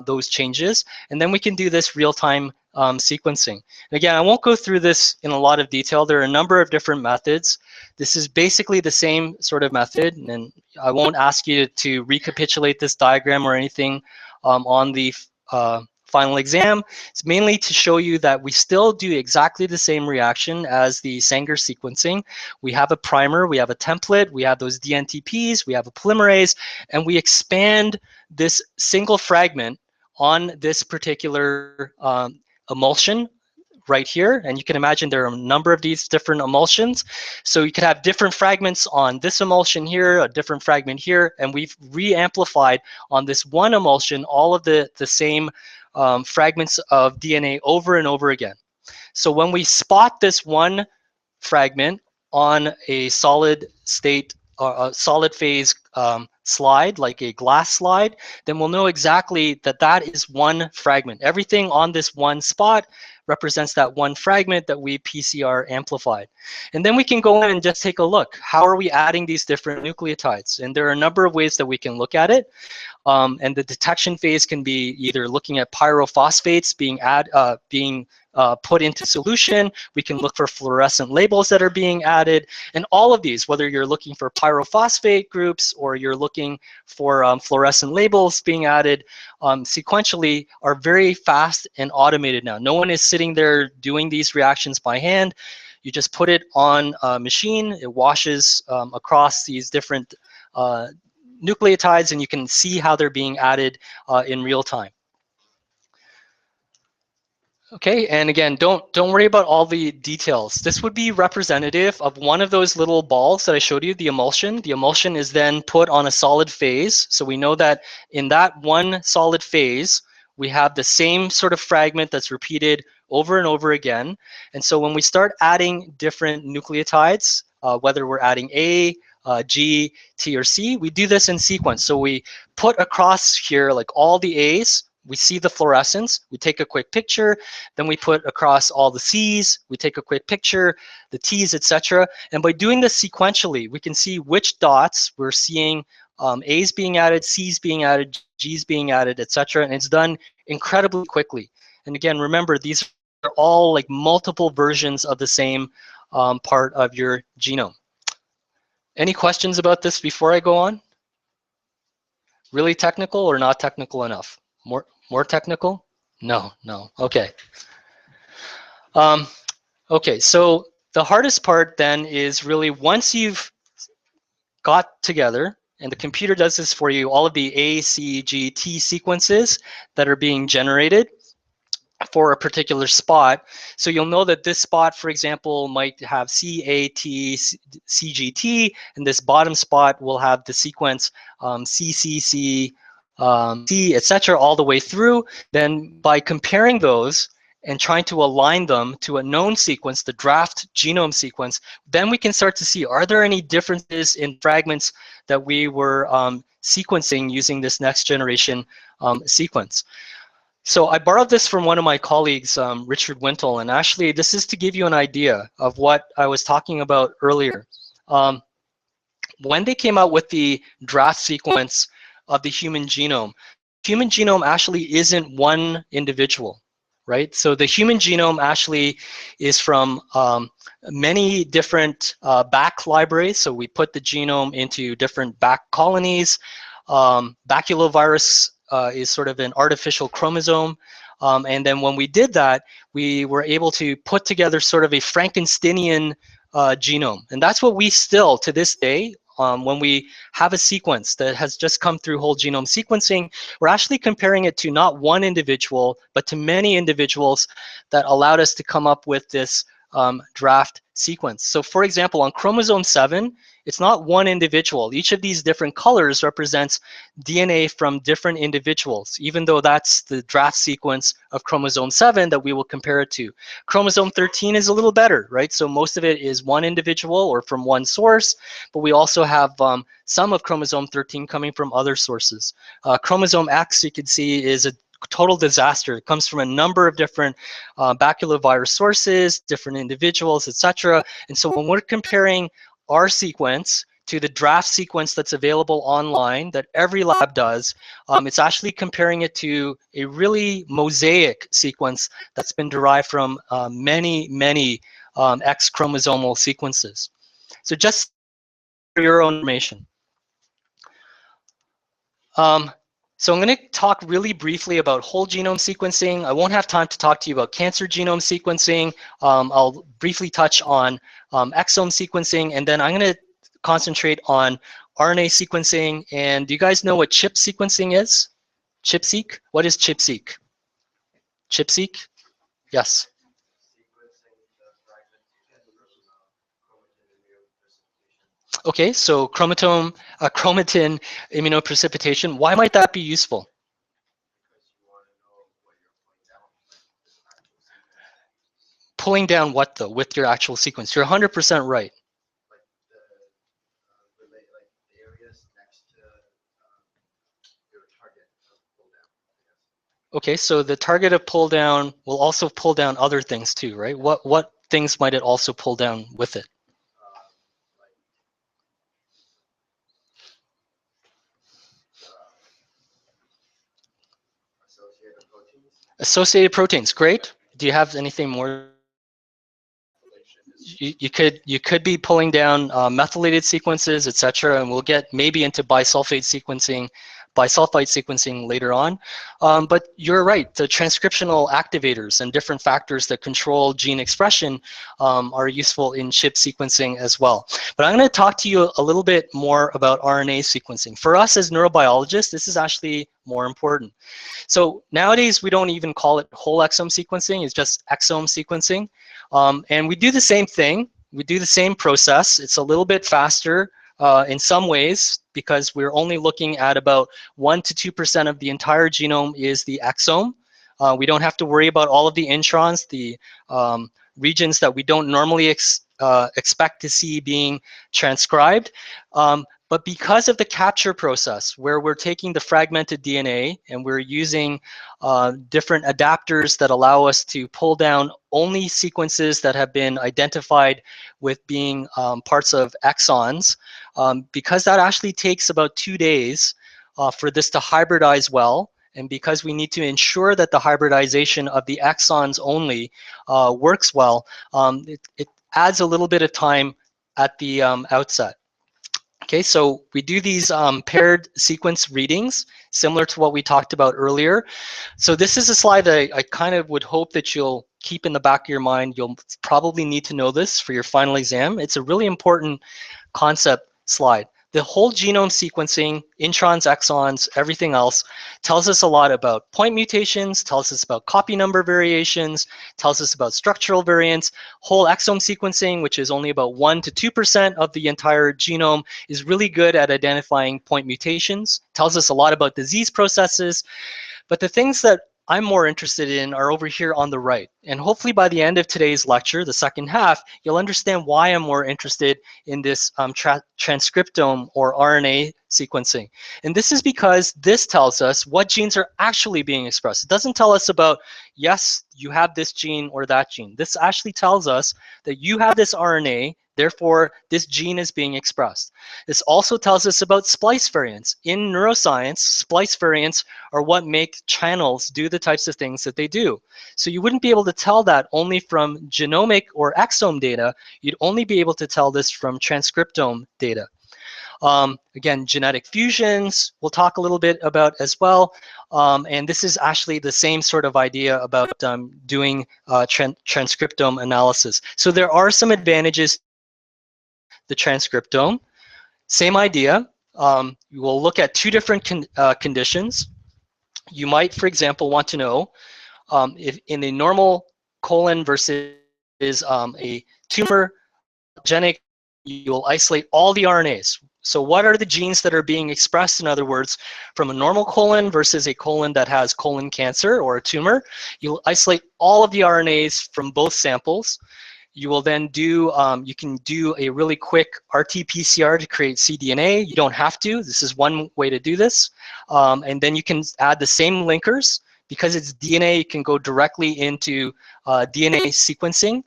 those changes. And then we can do this real-time sequencing. And again, I won't go through this in a lot of detail. There are a number of different methods. This is basically the same sort of method. And I won't ask you to recapitulate this diagram or anything on the final exam. It's mainly to show you that we still do exactly the same reaction as the Sanger sequencing. We have a primer, we have a template, we have those DNTPs, we have a polymerase, and we expand this single fragment on this particular emulsion right here. And you can imagine there are a number of these different emulsions. So you could have different fragments on this emulsion here, a different fragment here, and we've re-amplified on this one emulsion all of the same fragments of DNA over and over again. So when we spot this one fragment on a solid state, a solid phase slide, like a glass slide, then we'll know exactly that that is one fragment. Everything on this one spot represents that one fragment that we PCR amplified. And then we can go in and just take a look. How are we adding these different nucleotides? And there are a number of ways that we can look at it. And the detection phase can be either looking at pyrophosphates being put into solution. We can look for fluorescent labels that are being added. And all of these, whether you're looking for pyrophosphate groups or you're looking for fluorescent labels being added, sequentially are very fast and automated now. No one is sitting there doing these reactions by hand. You just put it on a machine. It washes across these different nucleotides, and you can see how they're being added in real time. Okay, and again, don't worry about all the details. This would be representative of one of those little balls that I showed you, the emulsion. The emulsion is then put on a solid phase. So we know that in that one solid phase, we have the same sort of fragment that's repeated over and over again. And so when we start adding different nucleotides, whether we're adding A, G, T, or C, we do this in sequence. So we put across here like all the A's, we see the fluorescence, we take a quick picture, then we put across all the C's, we take a quick picture, the T's, etc. And by doing this sequentially, we can see which dots we're seeing A's being added, C's being added, G's being added, etc. And it's done incredibly quickly. And again, remember, these are all like multiple versions of the same part of your genome. Any questions about this before I go on? Really technical or not technical enough? More technical? No. Okay. Okay, so the hardest part then is really once you've got together, and the computer does this for you, all of the A, C, G, T sequences that are being generated for a particular spot. So you'll know that this spot, for example, might have CAT, CGT, and this bottom spot will have the sequence CCC, C, etc., all the way through. Then by comparing those and trying to align them to a known sequence, the draft genome sequence, then we can start to see, are there any differences in fragments that we were sequencing using this next generation sequence. So I borrowed this from one of my colleagues, Richard Wintle, and actually this is to give you an idea of what I was talking about earlier. When they came out with the draft sequence of the human genome actually isn't one individual, right? So the human genome actually is from many different back libraries. So we put the genome into different back colonies. Baculovirus is sort of an artificial chromosome. And then when we did that, we were able to put together sort of a Frankensteinian genome. And that's what we still, to this day, when we have a sequence that has just come through whole genome sequencing, we're actually comparing it to not one individual, but to many individuals that allowed us to come up with this draft sequence. So for example, on chromosome 7, it's not one individual. Each of these different colors represents DNA from different individuals, even though that's the draft sequence of chromosome 7 that we will compare it to. Chromosome 13 is a little better, right? So most of it is one individual or from one source, but we also have some of chromosome 13 coming from other sources. Chromosome X, you can see, is a total disaster. It comes from a number of different baculovirus sources, different individuals, etc. And so when we're comparing our sequence to the draft sequence that's available online that every lab does, it's actually comparing it to a really mosaic sequence that's been derived from many X chromosomal sequences. So just for your own information. So I'm going to talk really briefly about whole genome sequencing. I won't have time to talk to you about cancer genome sequencing. I'll briefly touch on exome sequencing, and then I'm going to concentrate on RNA sequencing. And do you guys know what chip sequencing is? ChIP-seq? What is ChIP-seq? ChIP-seq? Yes. Okay, so chromatin immunoprecipitation. Why might that be useful? Pulling down what though with your actual sequence? You're 100% right. Okay, so the targeted pull down will also pull down other things too, right? What things might it also pull down with it? Like associated proteins. Associated proteins, great. Do you have anything more? You could be pulling down methylated sequences, etc., and we'll get maybe into bisulfite sequencing later on. But you're right, the transcriptional activators and different factors that control gene expression are useful in chip sequencing as well. But I'm going to talk to you a little bit more about RNA sequencing. For us as neurobiologists, this is actually more important. So nowadays, we don't even call it whole exome sequencing, it's just exome sequencing. And we do the same thing. We do the same process. It's a little bit faster in some ways because we're only looking at about 1 to 2% of the entire genome is the exome. We don't have to worry about all of the introns, the regions that we don't normally expect to see being transcribed. But because of the capture process, where we're taking the fragmented DNA and we're using different adapters that allow us to pull down only sequences that have been identified with being parts of exons, because that actually takes about 2 days for this to hybridize well, and because we need to ensure that the hybridization of the exons only works well, it adds a little bit of time at the outset. Okay, so we do these paired sequence readings, similar to what we talked about earlier. So this is a slide that I kind of would hope that you'll keep in the back of your mind. You'll probably need to know this for your final exam. It's a really important concept slide. The whole genome sequencing, introns, exons, everything else, tells us a lot about point mutations, tells us about copy number variations, tells us about structural variants. Whole exome sequencing, which is only about 1 to 2% of the entire genome, is really good at identifying point mutations, tells us a lot about disease processes. But the things that I'm more interested in are over here on the right. And hopefully by the end of today's lecture, the second half, you'll understand why I'm more interested in this transcriptome or RNA sequencing. And this is because this tells us what genes are actually being expressed. It doesn't tell us about, yes, you have this gene or that gene. This actually tells us that you have this RNA, therefore this gene is being expressed. This also tells us about splice variants. In neuroscience, splice variants are what make channels do the types of things that they do. So you wouldn't be able to tell that only from genomic or exome data. You'd only be able to tell this from transcriptome data. Again, genetic fusions, we'll talk a little bit about as well. And this is actually the same sort of idea about doing transcriptome analysis. So there are some advantages to the transcriptome. Same idea. We will look at 2 different conditions. You might, for example, want to know if in a normal colon versus a tumor genic, you'll isolate all the RNAs. So what are the genes that are being expressed, in other words, from a normal colon versus a colon that has colon cancer or a tumor? You'll isolate all of the RNAs from both samples. You will then do, you can do a really quick RT-PCR to create cDNA. You don't have to. This is one way to do this. And then you can add the same linkers. Because it's DNA, you can go directly into DNA sequencing,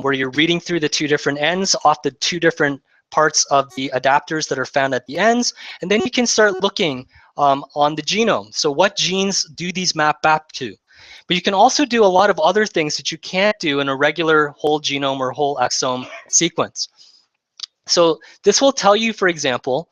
where you're reading through the 2 different ends off the 2 different parts of the adapters that are found at the ends. And then you can start looking on the genome. So what genes do these map back to? But you can also do a lot of other things that you can't do in a regular whole genome or whole exome sequence. So this will tell you, for example,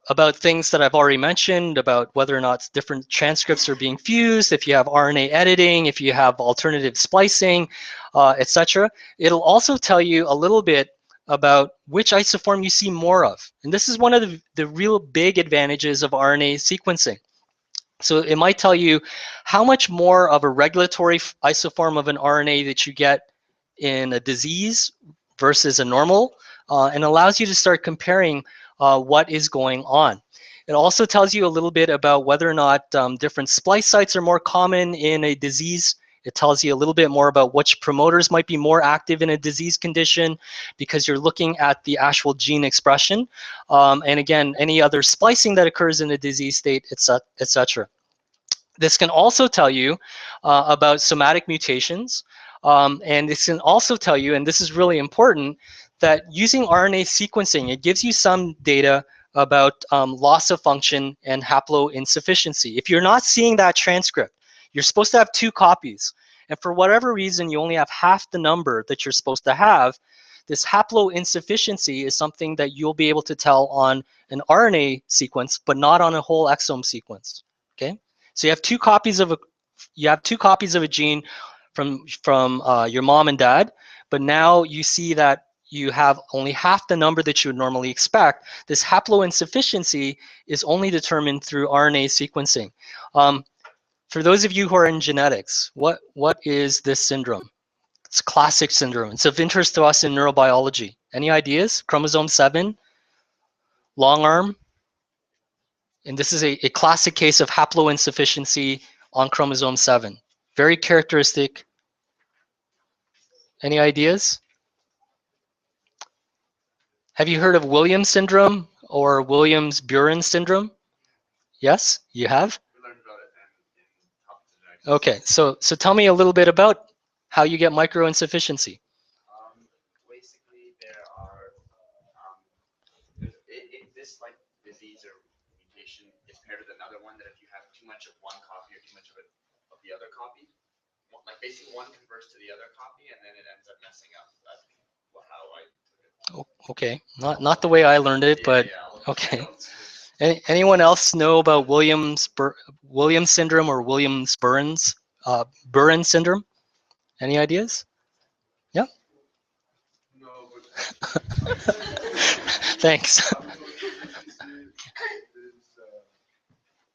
about things that I've already mentioned, about whether or not different transcripts are being fused, if you have RNA editing, if you have alternative splicing, etc. It'll also tell you a little bit about which isoform you see more of. And this is one of the real big advantages of RNA sequencing. So it might tell you how much more of a regulatory isoform of an RNA that you get in a disease versus a normal, and allows you to start comparing what is going on. It also tells you a little bit about whether or not different splice sites are more common in a disease. It tells you a little bit more about which promoters might be more active in a disease condition because you're looking at the actual gene expression. And again, any other splicing that occurs in a disease state, etc. This can also tell you about somatic mutations. And this can also tell you, and this is really important, that using RNA sequencing, it gives you some data about loss of function and haploinsufficiency. If you're not seeing that transcript, you're supposed to have 2 copies. And for whatever reason, you only have half the number that you're supposed to have. This haploinsufficiency is something that you'll be able to tell on an RNA sequence, but not on a whole exome sequence. Okay, so you have 2 copies of a gene from your mom and dad, but now you see that you have only half the number that you would normally expect. This haploinsufficiency is only determined through RNA sequencing. For those of you who are in genetics, what is this syndrome? It's classic syndrome. It's of interest to us in neurobiology. Any ideas? Chromosome 7, long arm. And this is a classic case of haploinsufficiency on chromosome 7. Very characteristic. Any ideas? Have you heard of Williams syndrome or Williams-Buren syndrome? Yes, you have? We learned about it in top genetics. Okay, so tell me a little bit about how you get microinsufficiency. Basically, there are this like disease or mutation is paired with another one that if you have too much of one copy or too much of it of the other copy, like basically one converts to the other copy and then it ends up messing up. That's how I took it. Okay, not the way I learned it, but okay. Anyone else know about Williams syndrome or Williams-Burns Burren syndrome? Any ideas? Yeah. No, but Thanks.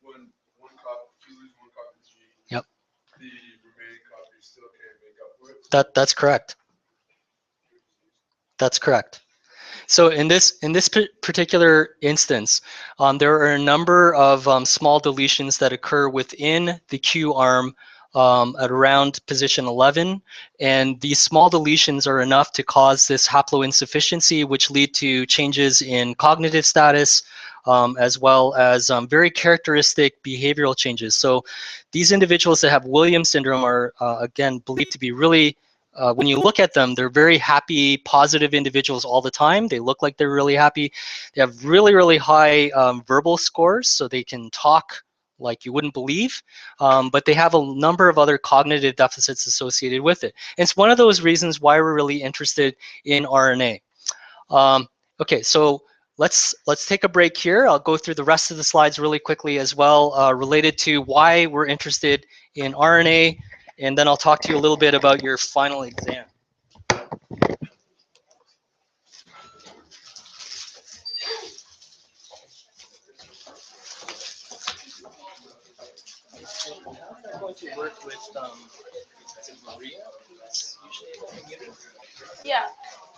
when one copy, you lose one copy of the gene. Yep. The remaining copy still can't make up for it. That's correct. That's correct. So in this particular instance, there are a number of small deletions that occur within the Q arm at around position 11, and these small deletions are enough to cause this haploinsufficiency, which lead to changes in cognitive status, as well as very characteristic behavioral changes. So these individuals that have Williams syndrome are, again, believed to be really when you look at them, they're very happy, positive individuals all the time. They look like they're really happy. They have really, really high verbal scores, so they can talk like you wouldn't believe, but they have a number of other cognitive deficits associated with it. And it's one of those reasons why we're really interested in RNA. Okay, so let's take a break here. I'll go through the rest of the slides really quickly as well, related to why we're interested in RNA, and then I'll talk to you a little bit about your final exam. I'm going to work with Maria. Yeah.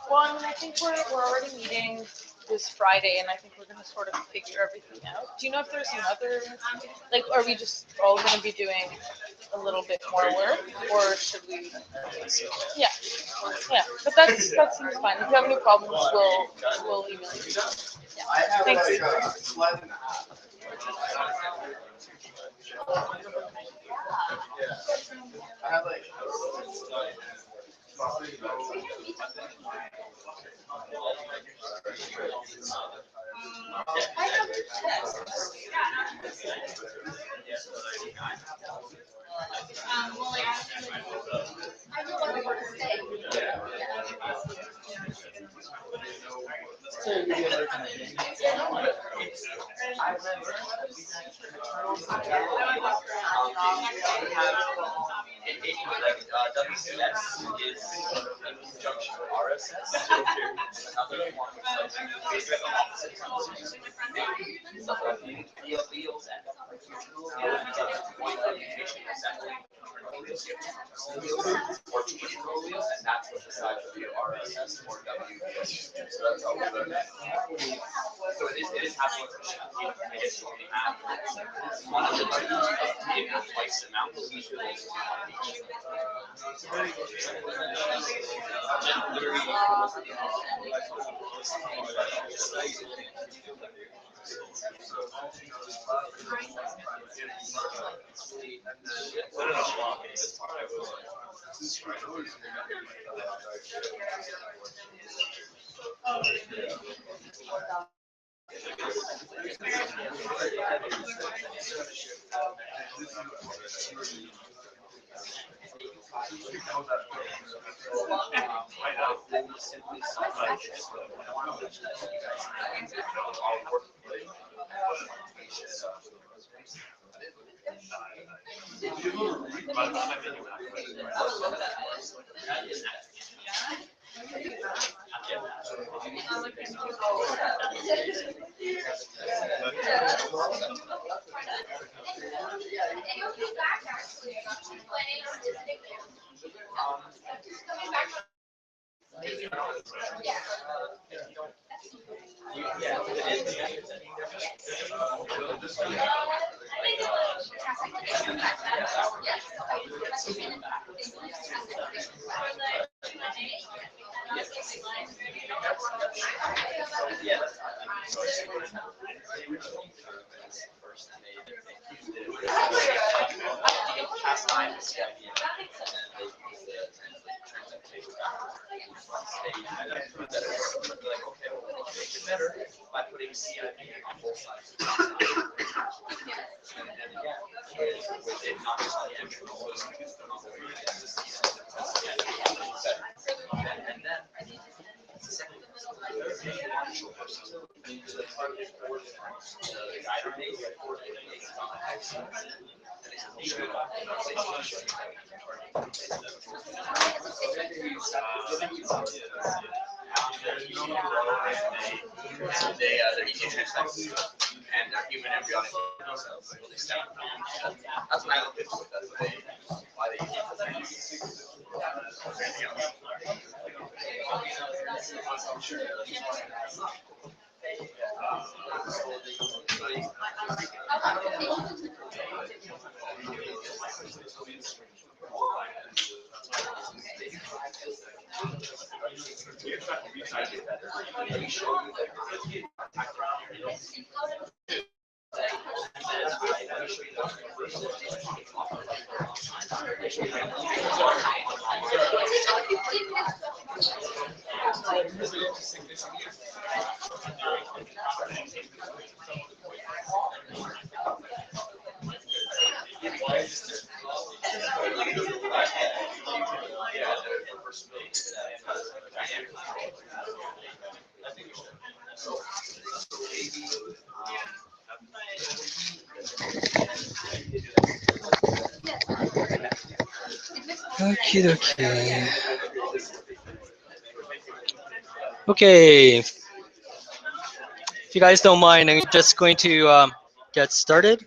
Well, I mean, I think we're already meeting this Friday, and I think we're gonna sort of figure everything out. Do you know if there's another, like, are we just all gonna be doing a little bit more work, or should we? Yeah. Yeah. But that seems fine. If you have any problems, we'll email you. Yeah. Thanks. WCS is in conjunction with RSS. Another form of alleles and one mutation exactly or alleles, and that's what decides whether you're RSS or WBS. So that's how we learn that. So it is haploinsufficient. I guess you only have one of the two, maybe twice the amount of each of those. They're eating and they're human embryonic cells. That's what I look into. That's what they, why they use Okay, okay. Okay, if you guys don't mind, I'm just going to get started.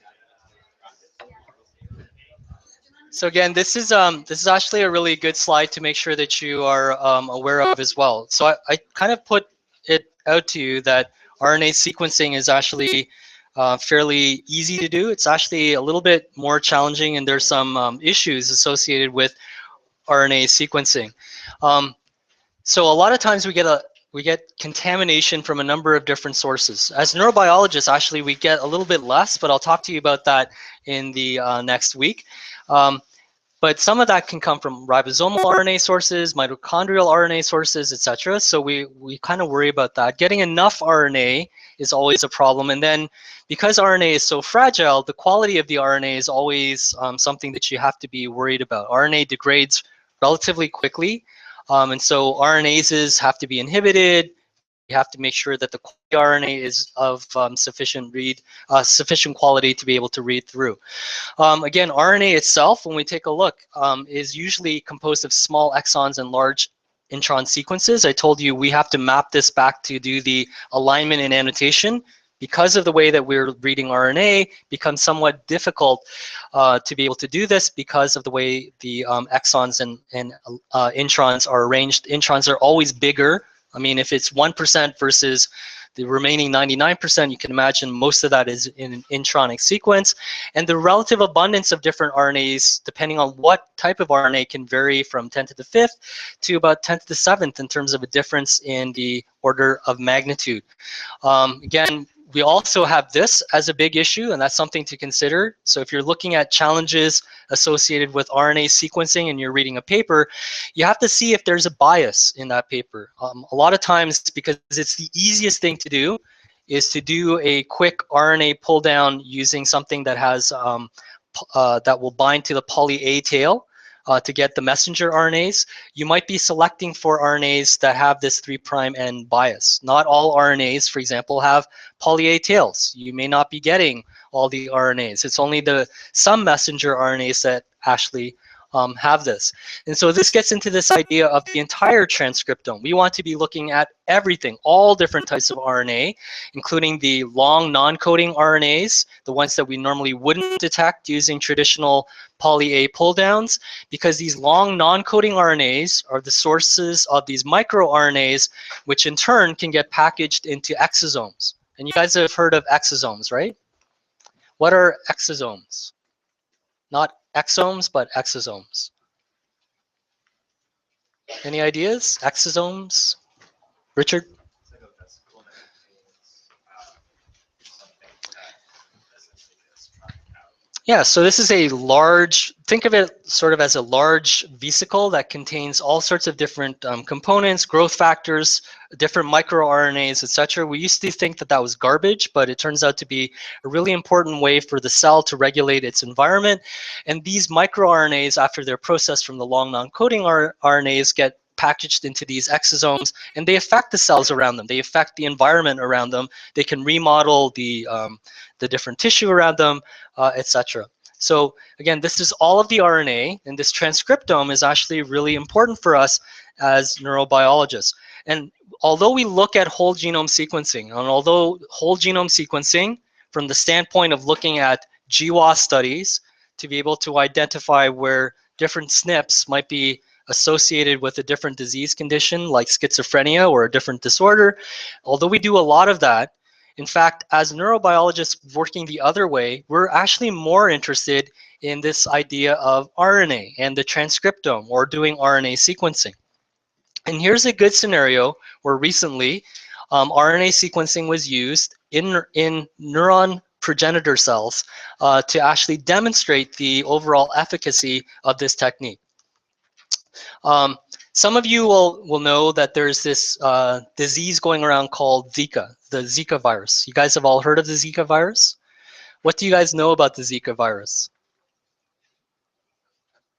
So again, this is actually a really good slide to make sure that you are aware of as well. So I kind of put it out to you that RNA sequencing is actually fairly easy to do. It's actually a little bit more challenging, and there's some issues associated with RNA sequencing. So a lot of times we get contamination from a number of different sources. As neurobiologists, actually, we get a little bit less, but I'll talk to you about that in the next week. But some of that can come from ribosomal RNA sources, mitochondrial RNA sources, etc. So we kind of worry about that. Getting enough RNA is always a problem. And then because RNA is so fragile, the quality of the RNA is always something that you have to be worried about. RNA degrades relatively quickly. And so RNases have to be inhibited. You have to make sure that the RNA is of sufficient quality to be able to read through. Again, RNA itself, when we take a look, is usually composed of small exons and large intron sequences. I told you we have to map this back to do the alignment and annotation. Because of the way that we're reading RNA, becomes somewhat difficult to be able to do this because of the way the exons and introns are arranged. Introns are always bigger. I mean, if it's 1% versus the remaining 99%, you can imagine most of that is in an intronic sequence. And the relative abundance of different RNAs, depending on what type of RNA, can vary from 10 to the 5th to about 10 to the 7th in terms of a difference in the order of magnitude. Again, we also have this as a big issue, and that's something to consider. So if you're looking at challenges associated with RNA sequencing and you're reading a paper, you have to see if there's a bias in that paper. A lot of times, because it's the easiest thing to do, is to do a quick RNA pull down using something that has that will bind to the poly A tail to get the messenger RNAs. You might be selecting for RNAs that have this 3' end bias. Not all RNAs, for example, have poly A tails. You may not be getting all the RNAs. It's only some messenger RNAs that actually have this. And so this gets into this idea of the entire transcriptome. We want to be looking at everything, all different types of RNA, including the long non-coding RNAs, the ones that we normally wouldn't detect using traditional poly A pull downs, because these long non-coding RNAs are the sources of these microRNAs, which in turn can get packaged into exosomes. And you guys have heard of exosomes, right? What are exosomes? Not exomes, but exosomes. Any ideas? Exosomes? Richard? It's like a vesicle that contains something that essentially gets trapped out. Yeah, so this is a large, think of it sort of as a large vesicle that contains all sorts of different components, growth factors, different microRNAs, etc. We used to think that that was garbage, but it turns out to be a really important way for the cell to regulate its environment. And these microRNAs, after they're processed from the long non-coding RNAs, get packaged into these exosomes, and they affect the cells around them. They affect the environment around them. They can remodel the different tissue around them, etc. So again, this is all of the RNA, and this transcriptome is actually really important for us as neurobiologists. And although we look at whole genome sequencing, and although whole genome sequencing, from the standpoint of looking at GWAS studies, to be able to identify where different SNPs might be associated with a different disease condition like schizophrenia or a different disorder, although we do a lot of that, in fact, as neurobiologists working the other way, we're actually more interested in this idea of RNA and the transcriptome, or doing RNA sequencing. And here's a good scenario where recently RNA sequencing was used in neuron progenitor cells to actually demonstrate the overall efficacy of this technique. Some of you will know that there's this disease going around called Zika, the Zika virus. You guys have all heard of the Zika virus? What do you guys know about the Zika virus?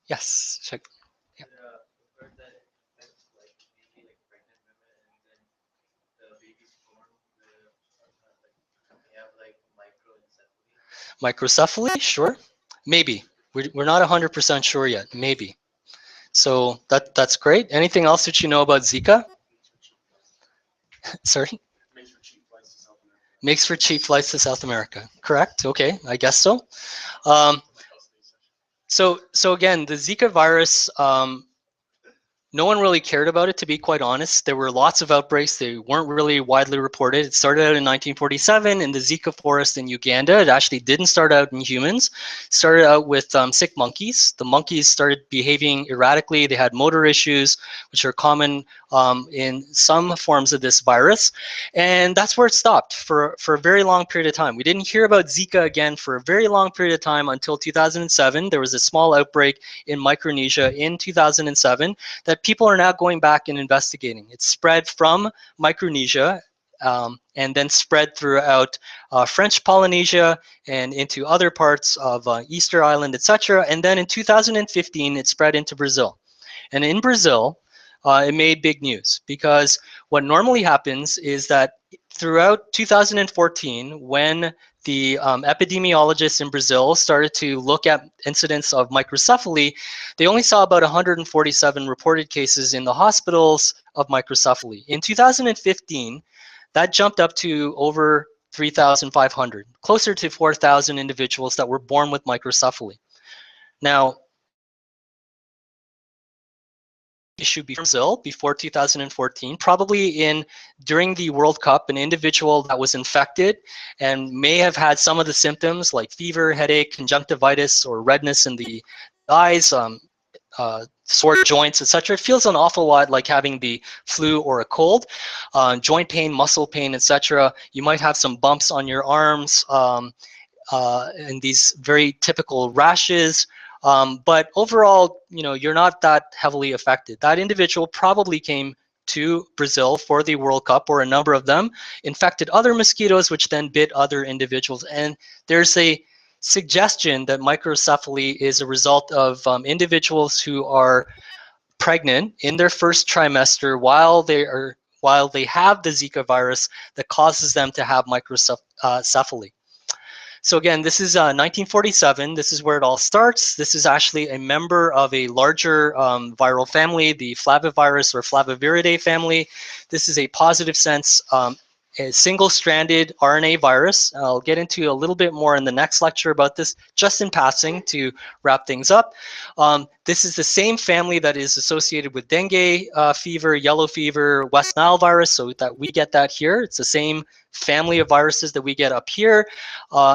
Yes, check. Yeah. Microcephaly, sure. Maybe. We're not 100% sure yet, maybe. So that's great. Anything else that you know about Zika? Sorry? Makes for cheap flights to South America. Correct, okay, I guess so. So again, the Zika virus, no one really cared about it, to be quite honest. There were lots of outbreaks. They weren't really widely reported. It started out in 1947 in the Zika forest in Uganda. It actually didn't start out in humans. It started out with sick monkeys. The monkeys started behaving erratically. They had motor issues, which are common in some forms of this virus. And that's where it stopped for a very long period of time. We didn't hear about Zika again for a very long period of time until 2007. There was a small outbreak in Micronesia in 2007 that people are now going back and investigating. It's spread from Micronesia and then spread throughout French Polynesia and into other parts of Easter Island, etc. And then in 2015, it spread into Brazil. And in Brazil, it made big news, because what normally happens is that throughout 2014, when the epidemiologists in Brazil started to look at incidents of microcephaly, they only saw about 147 reported cases in the hospitals of microcephaly. In 2015, that jumped up to over 3,500, closer to 4,000 individuals that were born with microcephaly. Now, issue Brazil before 2014, probably during the World Cup, an individual that was infected and may have had some of the symptoms like fever, headache, conjunctivitis, or redness in the eyes, sore joints, etc. It feels an awful lot like having the flu or a cold. Joint pain, muscle pain, etc. You might have some bumps on your arms and these very typical rashes. But overall, you're not that heavily affected. That individual probably came to Brazil for the World Cup, or a number of them infected other mosquitoes, which then bit other individuals. And there's a suggestion that microcephaly is a result of individuals who are pregnant in their first trimester while they have the Zika virus that causes them to have microcephaly. So again, this is 1947. This is where it all starts. This is actually a member of a larger viral family, the flavivirus or Flaviviridae family. This is a positive sense, a single-stranded RNA virus. I'll get into a little bit more in the next lecture about this, just in passing to wrap things up. This is the same family that is associated with dengue fever, yellow fever, West Nile virus, so that we get that here. It's the same family of viruses that we get up here,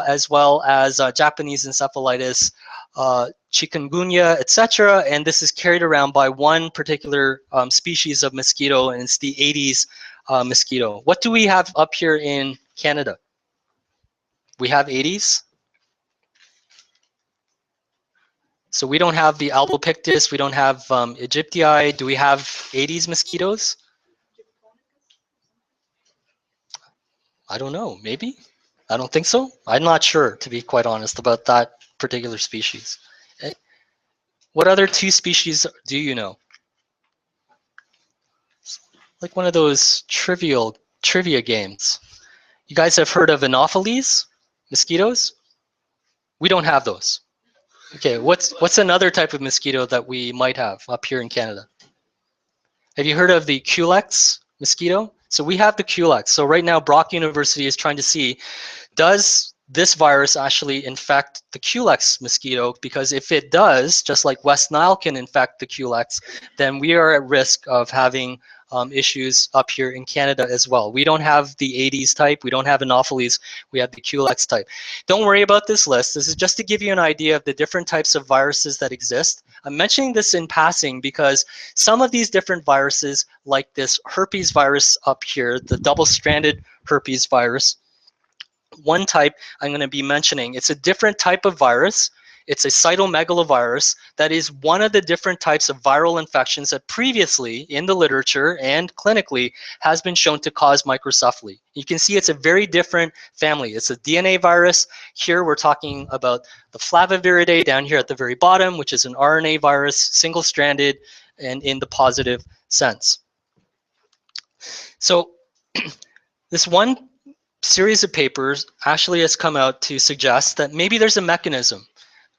as well as Japanese encephalitis, chikungunya, etc. And this is carried around by one particular species of mosquito, and it's the Aedes mosquito. What do we have up here in Canada? We have Aedes. So we don't have the albopictus, we don't have Aegypti. Do we have Aedes mosquitoes? I don't know, maybe? I don't think so. I'm not sure, to be quite honest, about that particular species. What other two species do you know? Like one of those trivia games. You guys have heard of Anopheles mosquitoes? We don't have those. Okay, what's another type of mosquito that we might have up here in Canada? Have you heard of the Culex mosquito? So we have the Culex. So right now, Brock University is trying to see, does this virus actually infect the Culex mosquito? Because if it does, just like West Nile can infect the Culex, then we are at risk of having issues up here in Canada as well. We don't have the Aedes type, we don't have Anopheles, we have the Culex type. Don't worry about this list. This is just to give you an idea of the different types of viruses that exist. I'm mentioning this in passing because some of these different viruses, like this herpes virus up here, the double-stranded herpes virus, one type I'm going to be mentioning, it's a different type of virus. It's a cytomegalovirus that is one of the different types of viral infections that previously in the literature and clinically has been shown to cause microcephaly. You can see it's a very different family. It's a DNA virus. Here we're talking about the Flaviviridae down here at the very bottom, which is an RNA virus, single-stranded and in the positive sense. So this one series of papers actually has come out to suggest that maybe there's a mechanism.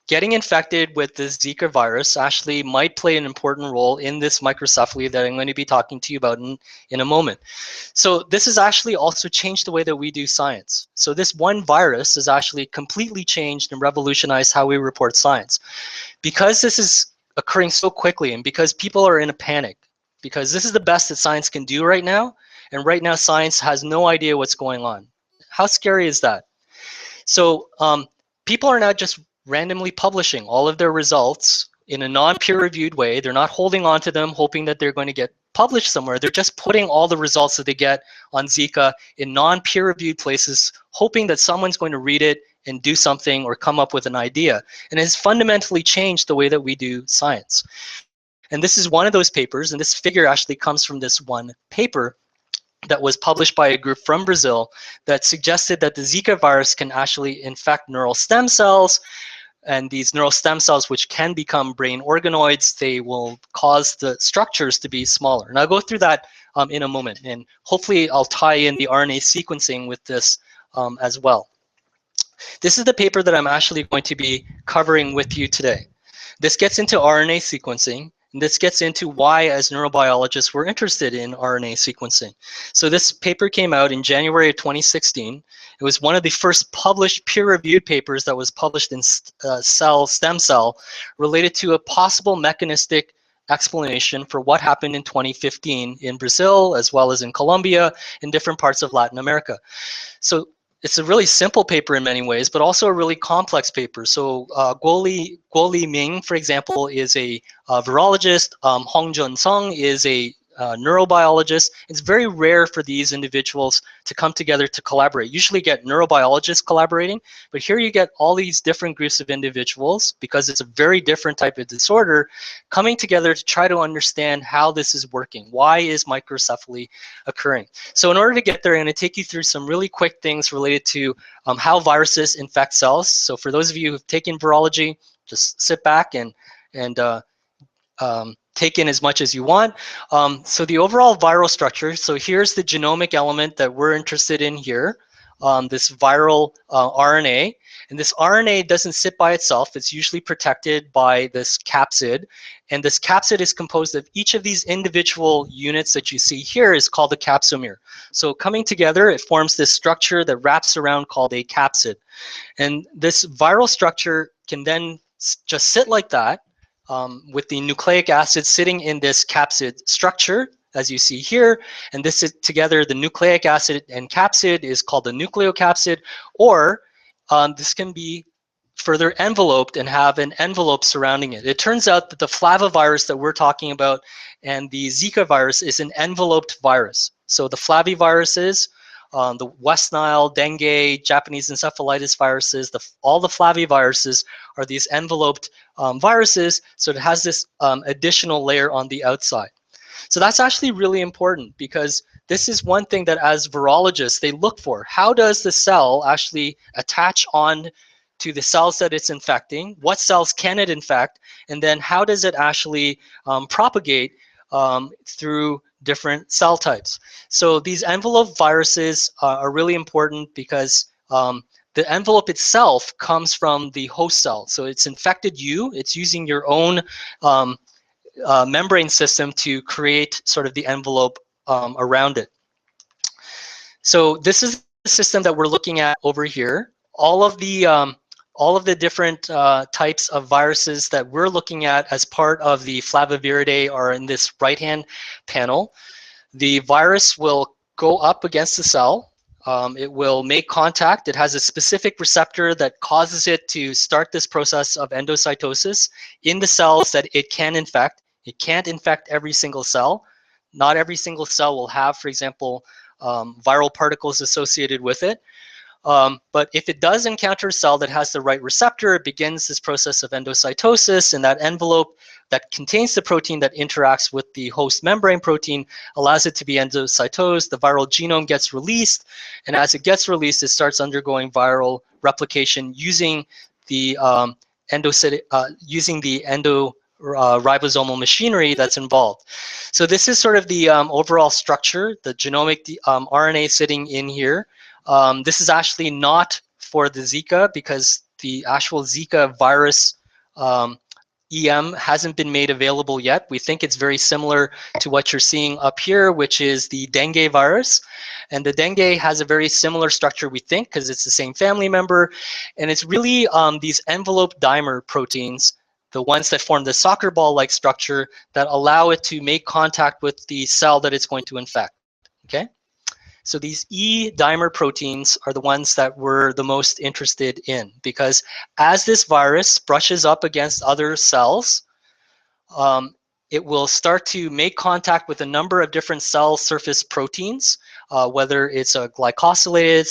Getting infected with this Zika virus actually might play an important role in this microcephaly that I'm going to be talking to you about in a moment. So this has actually also changed the way that we do science. So this one virus has actually completely changed and revolutionized how we report science. Because this is occurring so quickly and because people are in a panic, because this is the best that science can do right now, and right now science has no idea what's going on. How scary is that? So people are now just randomly publishing all of their results in a non-peer-reviewed way. They're not holding on to them, hoping that they're going to get published somewhere. They're just putting all the results that they get on Zika in non-peer-reviewed places, hoping that someone's going to read it and do something or come up with an idea. And it has fundamentally changed the way that we do science. And this is one of those papers, and this figure actually comes from this one paper that was published by a group from Brazil that suggested that the Zika virus can actually infect neural stem cells. And these neural stem cells, which can become brain organoids, they will cause the structures to be smaller. And I'll go through that in a moment. And hopefully I'll tie in the RNA sequencing with this as well. This is the paper that I'm actually going to be covering with you today. This gets into RNA sequencing. And this gets into why, as neurobiologists, we're interested in RNA sequencing. So this paper came out in January of 2016. It was one of the first published peer-reviewed papers that was published in Stem Cell related to a possible mechanistic explanation for what happened in 2015 in Brazil, as well as in Colombia, in different parts of Latin America. So it's a really simple paper in many ways, but also a really complex paper. So Guoli Ming, for example, is a virologist. Hong Jun Sung is a neurobiologist. It's very rare for these individuals to come together to collaborate. Usually get neurobiologists collaborating, but here you get all these different groups of individuals, because it's a very different type of disorder, coming together to try to understand how this is working. Why is microcephaly occurring? So in order to get there, I'm going to take you through some really quick things related to how viruses infect cells. So for those of you who've taken virology, just sit back and take in as much as you want. So the overall viral structure, so here's the genomic element that we're interested in here, this viral RNA. And this RNA doesn't sit by itself. It's usually protected by this capsid. And this capsid is composed of each of these individual units that you see here is called a capsomere. So coming together, it forms this structure that wraps around called a capsid. And this viral structure can then just sit like that, with the nucleic acid sitting in this capsid structure, as you see here. And this is together, the nucleic acid and capsid is called the nucleocapsid, or this can be further enveloped and have an envelope surrounding it. It turns out that the flavivirus that we're talking about and the Zika virus is an enveloped virus. So the flaviviruses, the West Nile, dengue, Japanese encephalitis viruses, all the flaviviruses are these enveloped viruses, so it has this additional layer on the outside. So that's actually really important, because this is one thing that as virologists they look for. How does the cell actually attach on to the cells that it's infecting? What cells can it infect? And then how does it actually propagate through different cell types? So these envelope viruses are really important, because the envelope itself comes from the host cell. So it's infected you. It's using your own membrane system to create sort of the envelope around it. So this is the system that we're looking at over here. All of the different types of viruses that we're looking at as part of the Flaviviridae are in this right-hand panel. The virus will go up against the cell. It will make contact. It has a specific receptor that causes it to start this process of endocytosis in the cells that it can infect. It can't infect every single cell. Not every single cell will have, for example, viral particles associated with it. But if it does encounter a cell that has the right receptor, it begins this process of endocytosis, and that envelope that contains the protein that interacts with the host membrane protein allows it to be endocytosed. The viral genome gets released, and as it gets released, it starts undergoing viral replication using the ribosomal machinery that's involved. So this is sort of the overall structure, the genomic RNA sitting in here. This is actually not for the Zika, because the actual Zika virus EM hasn't been made available yet. We think it's very similar to what you're seeing up here, which is the dengue virus. And the dengue has a very similar structure, we think, because it's the same family member. And it's really these envelope dimer proteins, the ones that form the soccer ball-like structure, that allow it to make contact with the cell that it's going to infect. Okay? So these E dimer proteins are the ones that we're the most interested in, because as this virus brushes up against other cells, it will start to make contact with a number of different cell surface proteins, whether it's a glycosylated,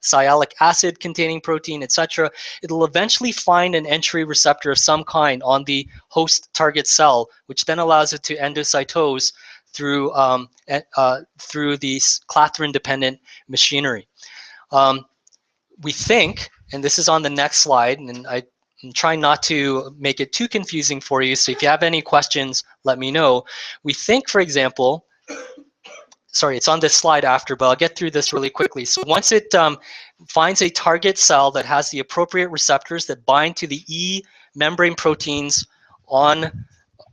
sialic acid containing protein, etc. It'll eventually find an entry receptor of some kind on the host target cell, which then allows it to endocytose through the clathrin-dependent machinery. We think, and this is on the next slide, and I'm trying not to make it too confusing for you, so if you have any questions, let me know. We think, for example, sorry, it's on this slide after, but I'll get through this really quickly. So once it finds a target cell that has the appropriate receptors that bind to the E membrane proteins on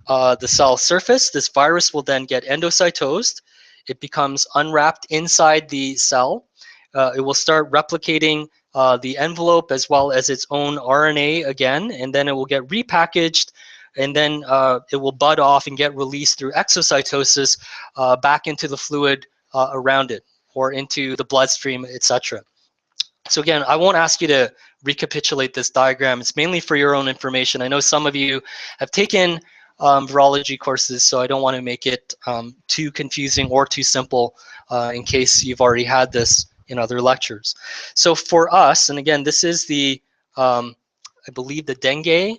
the cell surface, this virus will then get endocytosed. It becomes unwrapped inside the cell. It will start replicating the envelope as well as its own RNA again, and then it will get repackaged, and then it will bud off and get released through exocytosis back into the fluid around it, or into the bloodstream, etc. So again, I won't ask you to recapitulate this diagram. It's mainly for your own information. I know some of you have taken virology courses, so I don't want to make it too confusing or too simple in case you've already had this in other lectures. So for us, and again, this is the, I believe the dengue.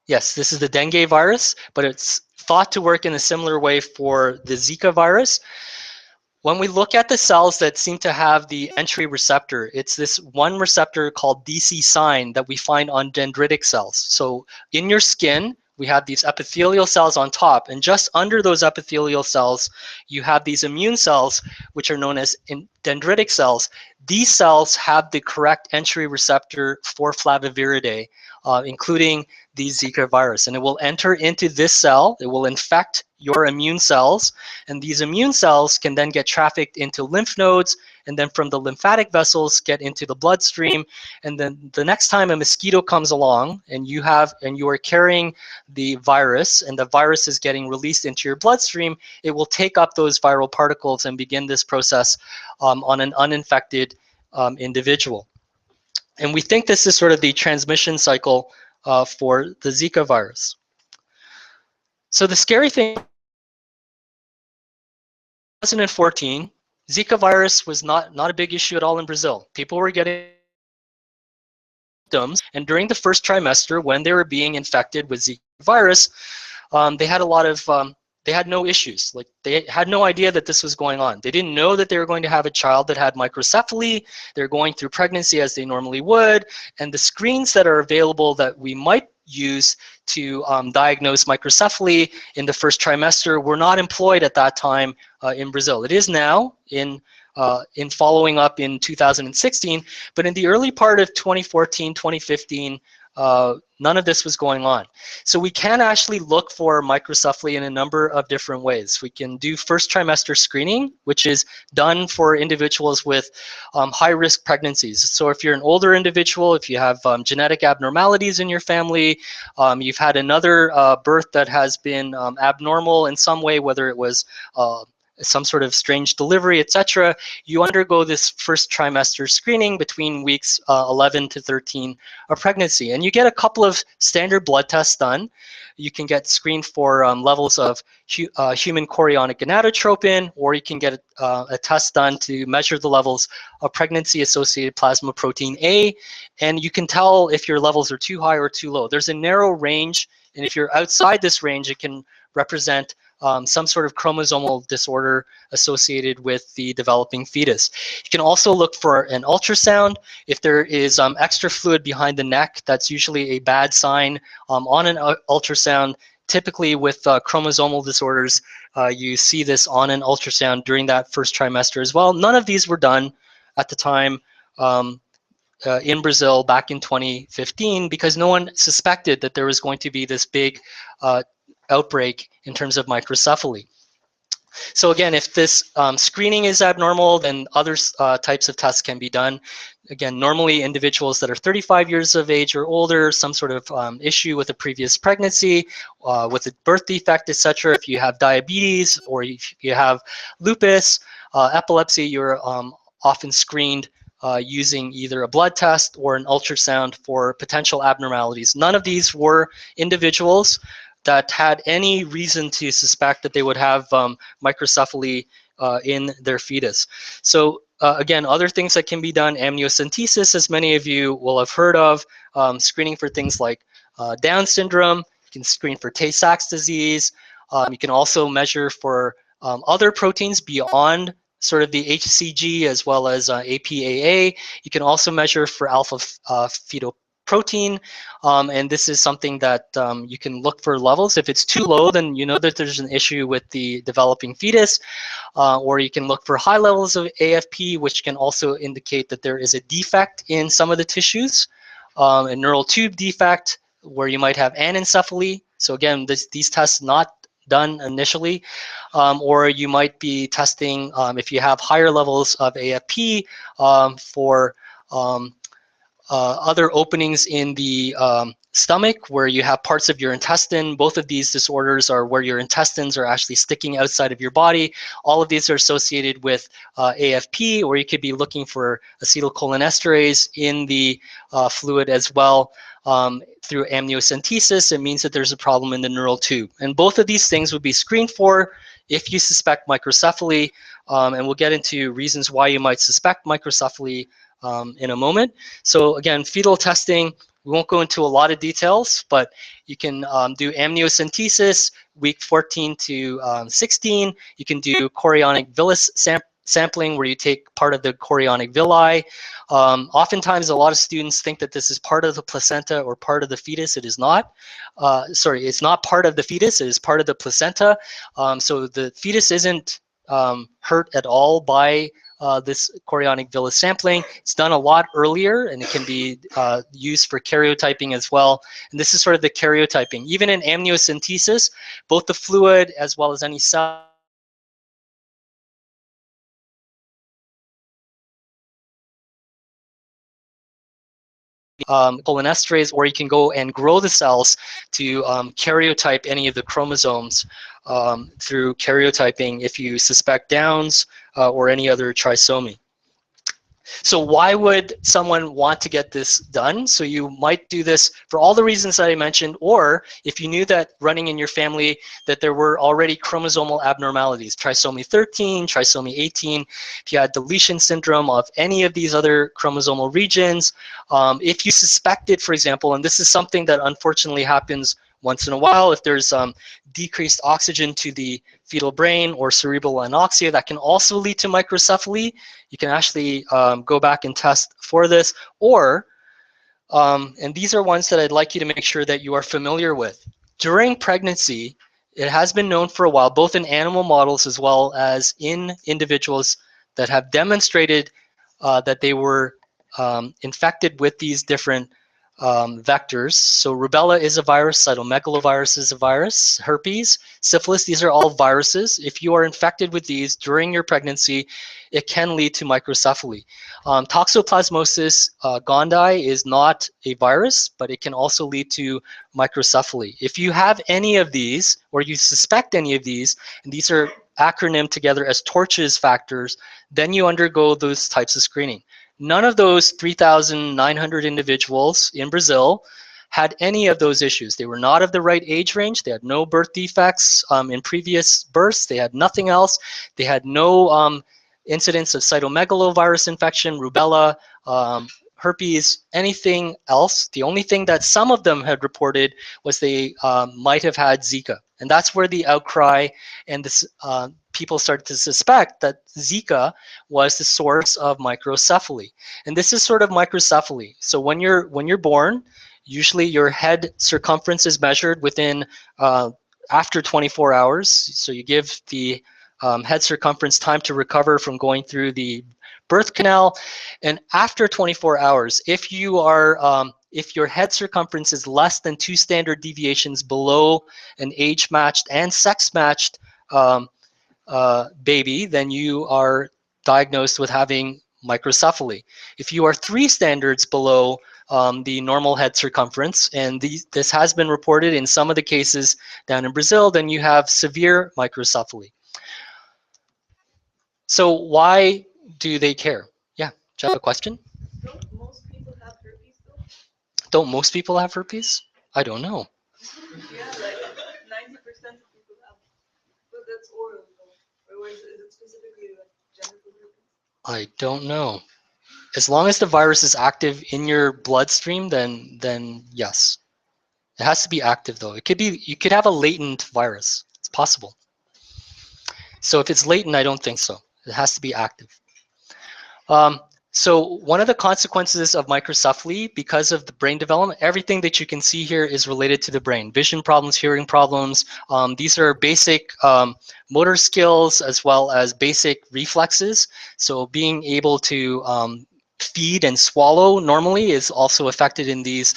Yes, this is the dengue virus, but it's thought to work in a similar way for the Zika virus. When we look at the cells that seem to have the entry receptor, it's this one receptor called DC sign that we find on dendritic cells. So in your skin, we have these epithelial cells on top, and just under those epithelial cells, you have these immune cells, which are known as dendritic cells. These cells have the correct entry receptor for flaviviridae, including the Zika virus. And it will enter into this cell, it will infect your immune cells, and these immune cells can then get trafficked into lymph nodes, and then from the lymphatic vessels get into the bloodstream. And then the next time a mosquito comes along and you are carrying the virus, and the virus is getting released into your bloodstream, it will take up those viral particles and begin this process on an uninfected individual. And we think this is sort of the transmission cycle for the Zika virus. So the scary thing, 2014, Zika virus was not a big issue at all in Brazil. People were getting symptoms, and during the first trimester, when they were being infected with Zika virus, they had a lot of, they had no issues. Like, they had no idea that this was going on. They didn't know that they were going to have a child that had microcephaly. They're going through pregnancy as they normally would, and the screens that are available that we might use to diagnose microcephaly in the first trimester were not employed at that time in Brazil. It is now in following up in 2016, but in the early part of 2014, 2015, none of this was going on. So we can actually look for microcephaly in a number of different ways. We can do first trimester screening, which is done for individuals with high-risk pregnancies. So if you're an older individual, if you have genetic abnormalities in your family, you've had another birth that has been abnormal in some way, whether it was some sort of strange delivery, etc., you undergo this first trimester screening between weeks 11 to 13 of pregnancy. And you get a couple of standard blood tests done. You can get screened for levels of human chorionic gonadotropin, or you can get a test done to measure the levels of pregnancy-associated plasma protein A, and you can tell if your levels are too high or too low. There's a narrow range, and if you're outside this range, it can represent some sort of chromosomal disorder associated with the developing fetus. You can also look for an ultrasound. If there is extra fluid behind the neck, that's usually a bad sign on an ultrasound. Typically with chromosomal disorders, you see this on an ultrasound during that first trimester as well. None of these were done at the time in Brazil back in 2015 because no one suspected that there was going to be this big outbreak in terms of microcephaly. So again, if this screening is abnormal, then other types of tests can be done. Again, normally individuals that are 35 years of age or older, some sort of issue with a previous pregnancy, with a birth defect, etc. If you have diabetes or if you have lupus, epilepsy, you're often screened using either a blood test or an ultrasound for potential abnormalities. None of these were individuals that had any reason to suspect that they would have microcephaly in their fetus. So again, other things that can be done, amniocentesis, as many of you will have heard of, screening for things like Down syndrome. You can screen for Tay-Sachs disease. You can also measure for other proteins beyond sort of the HCG as well as APAA. You can also measure for alpha fetoprotein, and this is something that you can look for levels. If it's too low, then you know that there's an issue with the developing fetus, or you can look for high levels of AFP, which can also indicate that there is a defect in some of the tissues, a neural tube defect, where you might have anencephaly. So again, these tests not done initially, or you might be testing if you have higher levels of AFP for other openings in the stomach, where you have parts of your intestine. Both of these disorders are where your intestines are actually sticking outside of your body. All of these are associated with AFP, or you could be looking for acetylcholinesterase in the fluid as well. Through amniocentesis, it means that there's a problem in the neural tube. And both of these things would be screened for if you suspect microcephaly. And we'll get into reasons why you might suspect microcephaly in a moment. So again, fetal testing, we won't go into a lot of details, but you can do amniocentesis week 14 to 16. You can do chorionic villus sampling, where you take part of the chorionic villi. Oftentimes, a lot of students think that this is part of the placenta or part of the fetus. It is not. Sorry, it's not part of the fetus. It is part of the placenta. So the fetus isn't hurt at all by this chorionic villus sampling. It's done a lot earlier, and it can be used for karyotyping as well. And this is sort of the karyotyping. Even in amniocentesis, both the fluid as well as any cell cholinesterase, or you can go and grow the cells to karyotype any of the chromosomes through karyotyping if you suspect Downs or any other trisomy. So why would someone want to get this done? So you might do this for all the reasons that I mentioned, or if you knew that running in your family that there were already chromosomal abnormalities, trisomy 13, trisomy 18, if you had deletion syndrome of any of these other chromosomal regions, if you suspected, for example, and this is something that unfortunately happens once in a while, if there's decreased oxygen to the fetal brain or cerebral anoxia, that can also lead to microcephaly. You can actually go back and test for this. Or, and these are ones that I'd like you to make sure that you are familiar with. During pregnancy, it has been known for a while, both in animal models as well as in individuals that have demonstrated that they were infected with these different vectors. So rubella is a virus, cytomegalovirus is a virus, herpes, syphilis, these are all viruses. If you are infected with these during your pregnancy, it can lead to microcephaly. Toxoplasmosis gondii is not a virus, but it can also lead to microcephaly. If you have any of these, or you suspect any of these, and these are acronymed together as Torch's factors, then you undergo those types of screening. None of those 3,900 individuals in Brazil had any of those issues. They were not of the right age range. They had no birth defects in previous births. They had nothing else. They had no incidents of cytomegalovirus infection, rubella, herpes, anything else. The only thing that some of them had reported was they might have had Zika. And that's where the outcry and this, people started to suspect that Zika was the source of microcephaly. And this is sort of microcephaly. So when you're born, usually your head circumference is measured within after 24 hours. So you give the head circumference time to recover from going through the birth canal. And after 24 hours, if you are if your head circumference is less than 2 standard deviations below an age-matched and sex-matched baby, then you are diagnosed with having microcephaly. If you are 3 standards below the normal head circumference, and this has been reported in some of the cases down in Brazil, then you have severe microcephaly. So why do they care? Yeah, do you have a question? Don't most people have herpes though? Don't most people have herpes? I don't know. Yeah, like 90% of people have. But that's oral though. Or is it specifically like genital herpes? I don't know. As long as the virus is active in your bloodstream, then yes. It has to be active though. It could be, you could have a latent virus. It's possible. So if it's latent, I don't think so. It has to be active. So one of the consequences of microcephaly, because of the brain development, everything that you can see here is related to the brain. Vision problems, hearing problems. These are basic motor skills as well as basic reflexes. So being able to feed and swallow normally is also affected in these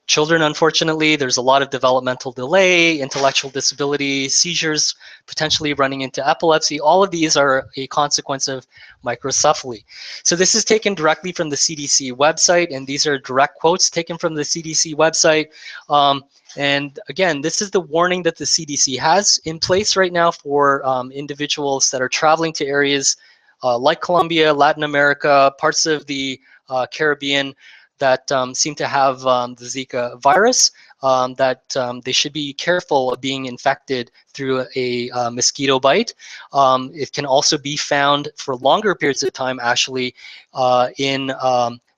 children. Unfortunately, there's a lot of developmental delay, intellectual disability, seizures, potentially running into epilepsy. All of these are a consequence of microcephaly. So this is taken directly from the CDC website, and these are direct quotes taken from the CDC website. And again, this is the warning that the CDC has in place right now for individuals that are traveling to areas like Colombia, Latin America, parts of the Caribbean that seem to have the Zika virus, that they should be careful of being infected through a mosquito bite. It can also be found for longer periods of time, actually, in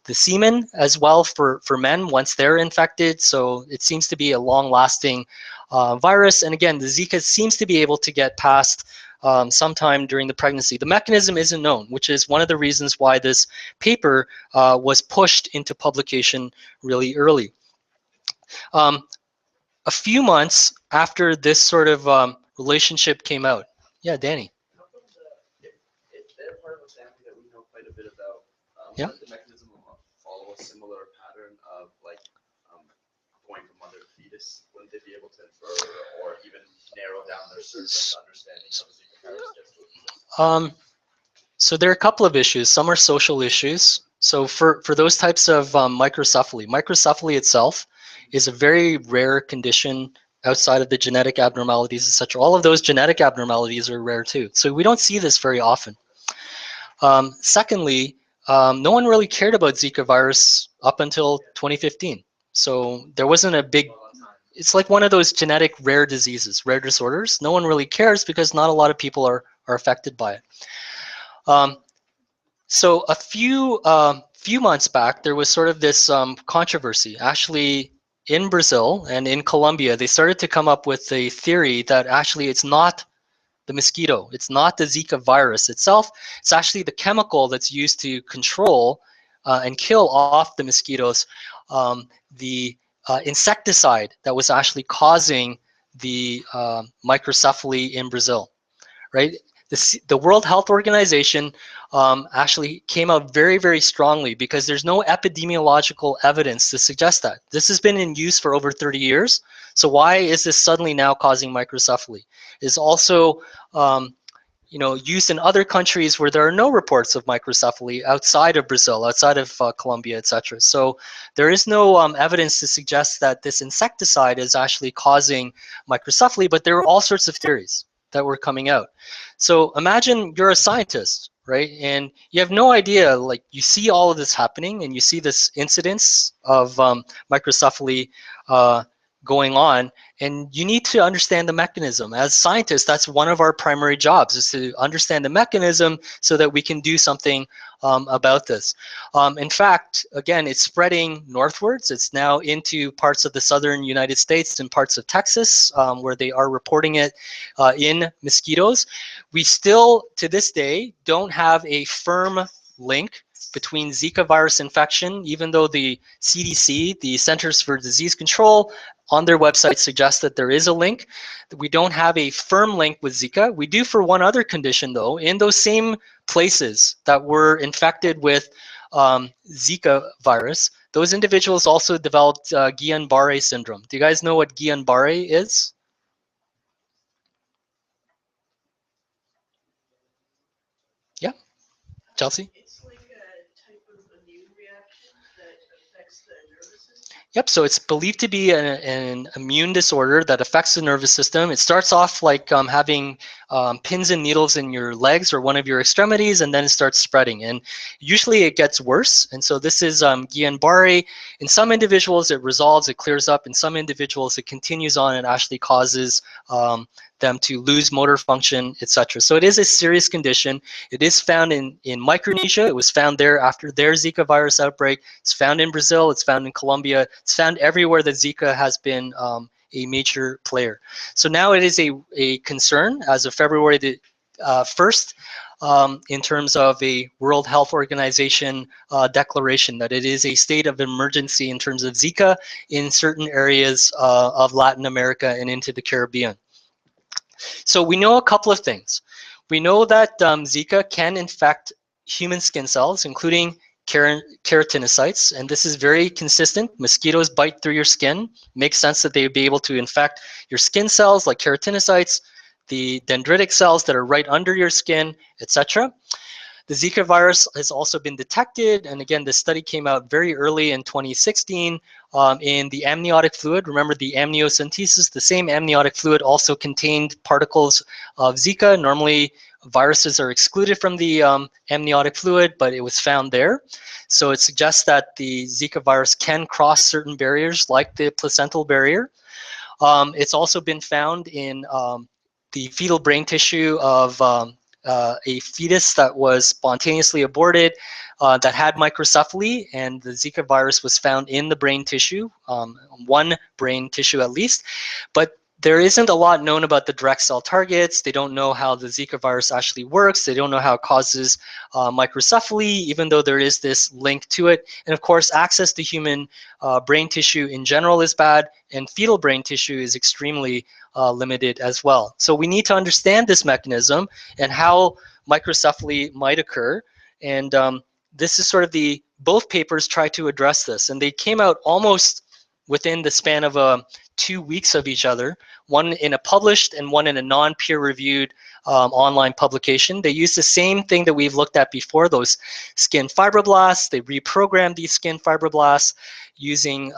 the semen as well for men once they're infected. So it seems to be a long-lasting virus. And again, the Zika seems to be able to get past sometime during the pregnancy. The mechanism isn't known, which is one of the reasons why this paper was pushed into publication really early. A few months after this sort of relationship came out. Yeah, Danny. How come if they're part of a family that we know quite a bit about, Yeah. wouldn't the mechanism follow a similar pattern of like Going from mother to fetus, wouldn't they be able to infer or even narrow down their surface understanding of the Zika virus gets to a fetus? So there are a couple of issues. Some are social issues. So for those types of microcephaly itself is a very rare condition outside of the genetic abnormalities, etc. All of those genetic abnormalities are rare too. So we don't see this very often. Secondly, no one really cared about Zika virus up until 2015. So there wasn't a big, it's like one of those genetic rare diseases, rare disorders. No one really cares because not a lot of people are affected by it. So a few months back, there was sort of this controversy. Actually, in Brazil and in Colombia, they started to come up with a theory that actually it's not the mosquito, it's not the Zika virus itself. It's actually the chemical that's used to control and kill off the mosquitoes, the insecticide that was actually causing the microcephaly in Brazil, right? The World Health Organization actually came out very, very strongly because there's no epidemiological evidence to suggest that. This has been in use for over 30 years. So why is this suddenly now causing microcephaly? It's also used in other countries where there are no reports of microcephaly outside of Brazil, outside of Colombia, etc. So there is no evidence to suggest that this insecticide is actually causing microcephaly, but there are all sorts of theories that were coming out. So imagine you're a scientist, right? And you have no idea, like you see all of this happening and you see this incidence of microcephaly going on, and you need to understand the mechanism. As scientists, that's one of our primary jobs, is to understand the mechanism so that we can do something about this. In fact, again, it's spreading northwards. It's now into parts of the southern United States and parts of Texas where they are reporting it in mosquitoes. We still, to this day, don't have a firm link between Zika virus infection, even though the CDC, the Centers for Disease Control, on their website suggests that there is a link. We don't have a firm link with Zika. We do for one other condition, though. In those same places that were infected with Zika virus, those individuals also developed Guillain-Barré syndrome. Do you guys know what Guillain-Barré is? Yeah, Chelsea? It's like a type of immune reaction that affects the nervous system. Yep, so it's believed to be an immune disorder that affects the nervous system. It starts off like having pins and needles in your legs or one of your extremities, and then it starts spreading. And usually it gets worse. And so this is Guillain-Barré. In some individuals, it resolves, it clears up. In some individuals, it continues on and actually causes them to lose motor function, etc. So it is a serious condition. It is found in Micronesia. It was found there after their Zika virus outbreak. It's found in Brazil. It's found in Colombia. It's found everywhere that Zika has been a major player. So now it is a concern as of February the 1st in terms of a World Health Organization declaration that it is a state of emergency in terms of Zika in certain areas of Latin America and into the Caribbean. So we know a couple of things. We know that Zika can infect human skin cells, including keratinocytes, and this is very consistent. Mosquitoes bite through your skin. Makes sense that they would be able to infect your skin cells like keratinocytes, the dendritic cells that are right under your skin, etc. The Zika virus has also been detected, and again, this study came out very early in 2016 in the amniotic fluid. Remember the amniocentesis, the same amniotic fluid also contained particles of Zika. Normally, viruses are excluded from the amniotic fluid, but it was found there. So it suggests that the Zika virus can cross certain barriers like the placental barrier. It's also been found in the fetal brain tissue of a fetus that was spontaneously aborted that had microcephaly, and the Zika virus was found in the brain tissue, one brain tissue at least. But there isn't a lot known about the direct cell targets. They don't know how the Zika virus actually works. They don't know how it causes microcephaly, even though there is this link to it. And of course, access to human brain tissue in general is bad, and fetal brain tissue is extremely limited as well. So we need to understand this mechanism and how microcephaly might occur. And this is sort of both papers try to address this, and they came out almost within the span of 2 weeks of each other, one in a published and one in a non-peer-reviewed online publication. They use the same thing that we've looked at before, those skin fibroblasts. They reprogrammed these skin fibroblasts using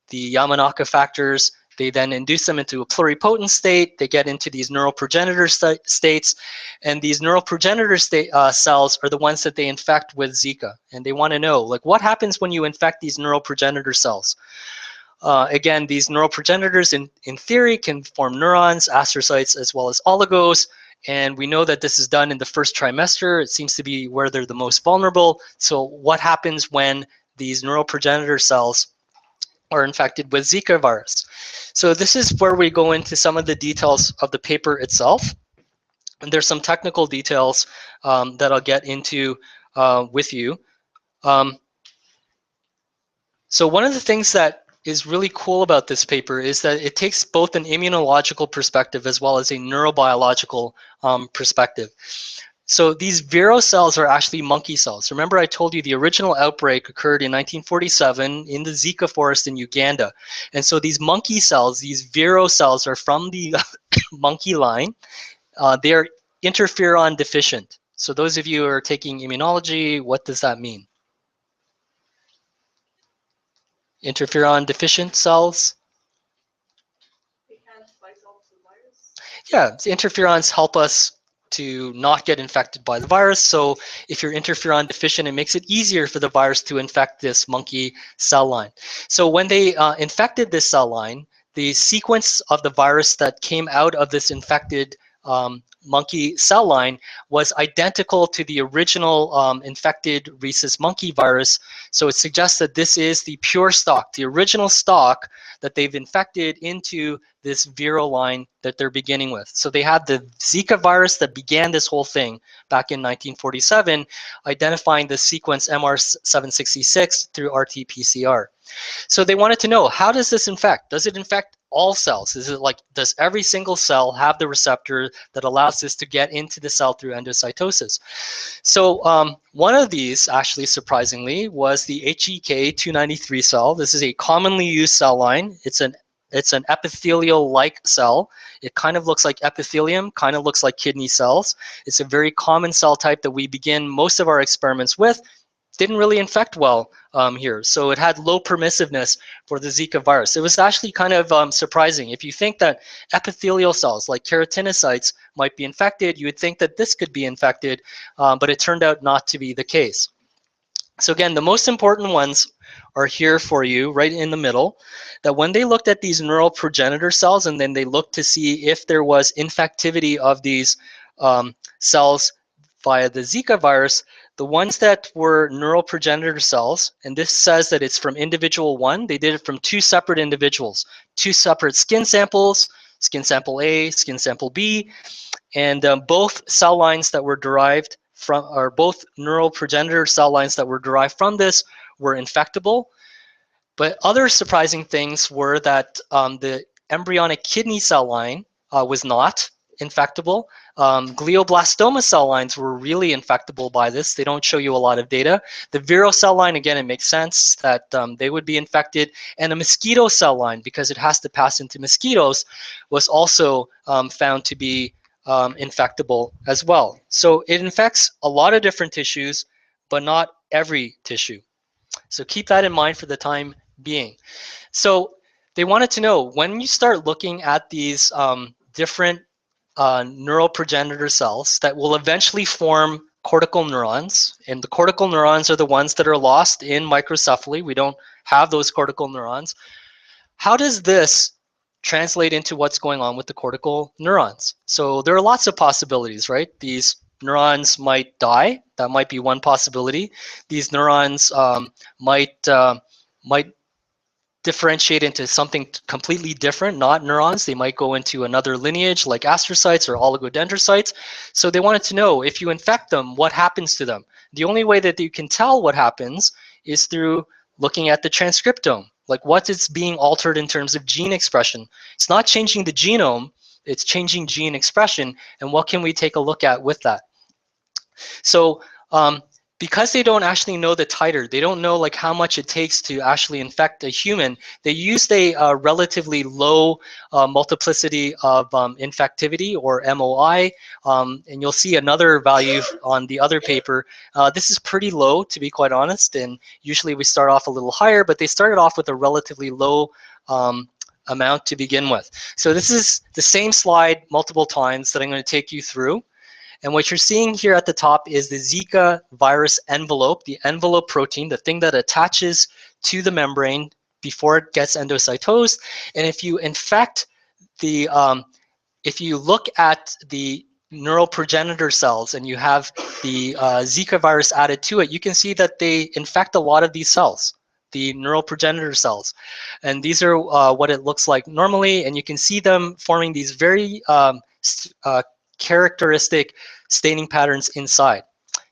the Yamanaka factors. They then induce them into a pluripotent state. They get into these neural progenitor states, and these neural progenitor cells are the ones that they infect with Zika. And they want to know, like, what happens when you infect these neural progenitor cells? Again, these neural progenitors in theory can form neurons, astrocytes, as well as oligos. And we know that this is done in the first trimester. It seems to be where they're the most vulnerable. So what happens when these neural progenitor cells are infected with Zika virus? So this is where we go into some of the details of the paper itself. And there's some technical details that I'll get into with you. So one of the things that is really cool about this paper is that it takes both an immunological perspective as well as a neurobiological perspective. So these Vero cells are actually monkey cells. Remember, I told you the original outbreak occurred in 1947 in the Zika forest in Uganda. And so these monkey cells, these Vero cells, are from the monkey line. They are interferon deficient. So those of you who are taking immunology, what does that mean? Interferon deficient cells? They can't fight off the virus. Yeah, interferons help us to not get infected by the virus. So if you're interferon deficient, it makes it easier for the virus to infect this monkey cell line. So when they infected this cell line, the sequence of the virus that came out of this infected monkey cell line was identical to the original infected rhesus monkey virus. So it suggests that this is the pure stock, the original stock that they've infected into this Vero line that they're beginning with. So they had the Zika virus that began this whole thing back in 1947, identifying the sequence MR766 through RT-PCR. So they wanted to know, how does this infect? Does it infect all cells? Is it like, does every single cell have the receptor that allows this to get into the cell through endocytosis? So one of these, actually surprisingly, was the HEK293 cell. This is a commonly used cell line. It's an epithelial-like cell. It kind of looks like epithelium, kind of looks like kidney cells. It's a very common cell type that we begin most of our experiments with. Didn't really infect well here. So it had low permissiveness for the Zika virus. It was actually kind of surprising. If you think that epithelial cells like keratinocytes might be infected, you would think that this could be infected, but it turned out not to be the case. So again, the most important ones are here for you right in the middle, that when they looked at these neural progenitor cells and then they looked to see if there was infectivity of these cells via the Zika virus, the ones that were neural progenitor cells, and this says that it's from individual 1, they did it from 2 separate individuals, 2 separate skin samples, skin sample A, skin sample B, and both cell lines that were derived from, or both neural progenitor cell lines that were derived from this were infectable. But other surprising things were that the embryonic kidney cell line was not infectable. Glioblastoma cell lines were really infectable by this. They don't show you a lot of data. The Vero cell line, again, it makes sense that they would be infected. And a mosquito cell line, because it has to pass into mosquitoes, was also found to be infectable as well. So it infects a lot of different tissues, but not every tissue. So keep that in mind for the time being. So they wanted to know, when you start looking at these different neural progenitor cells that will eventually form cortical neurons, and the cortical neurons are the ones that are lost in microcephaly. We don't have those cortical neurons. How does this translate into what's going on with the cortical neurons? So there are lots of possibilities, right? These neurons might die. That might be one possibility. These neurons might differentiate into something completely different, not neurons. They might go into another lineage like astrocytes or oligodendrocytes. So they wanted to know, if you infect them, what happens to them? The only way that you can tell what happens is through looking at the transcriptome, like what is being altered in terms of gene expression. It's not changing the genome, it's changing gene expression, and what can we take a look at with that? So because they don't actually know the titer, they don't know like how much it takes to actually infect a human, they used a relatively low multiplicity of infectivity, or MOI, and you'll see another value on the other paper. This is pretty low, to be quite honest, and usually we start off a little higher, but they started off with a relatively low amount to begin with. So this is the same slide multiple times that I'm going to take you through. And what you're seeing here at the top is the Zika virus envelope, the envelope protein, the thing that attaches to the membrane before it gets endocytosed. And if you infect the, if you look at the neural progenitor cells and you have the Zika virus added to it, you can see that they infect a lot of these cells, the neural progenitor cells. And these are what it looks like normally. And you can see them forming these very characteristic staining patterns inside.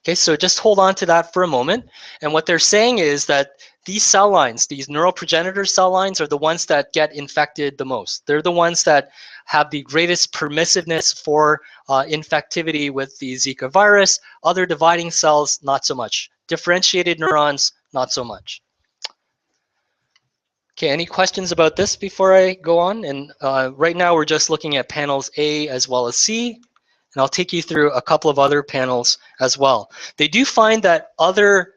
Okay, so just hold on to that for a moment. And what they're saying is that these cell lines, these neural progenitor cell lines, are the ones that get infected the most. They're the ones that have the greatest permissiveness for infectivity with the Zika virus. Other dividing cells, not so much. Differentiated neurons, not so much. Okay, any questions about this before I go on? And right now we're just looking at panels A as well as C. And I'll take you through a couple of other panels as well. They do find that other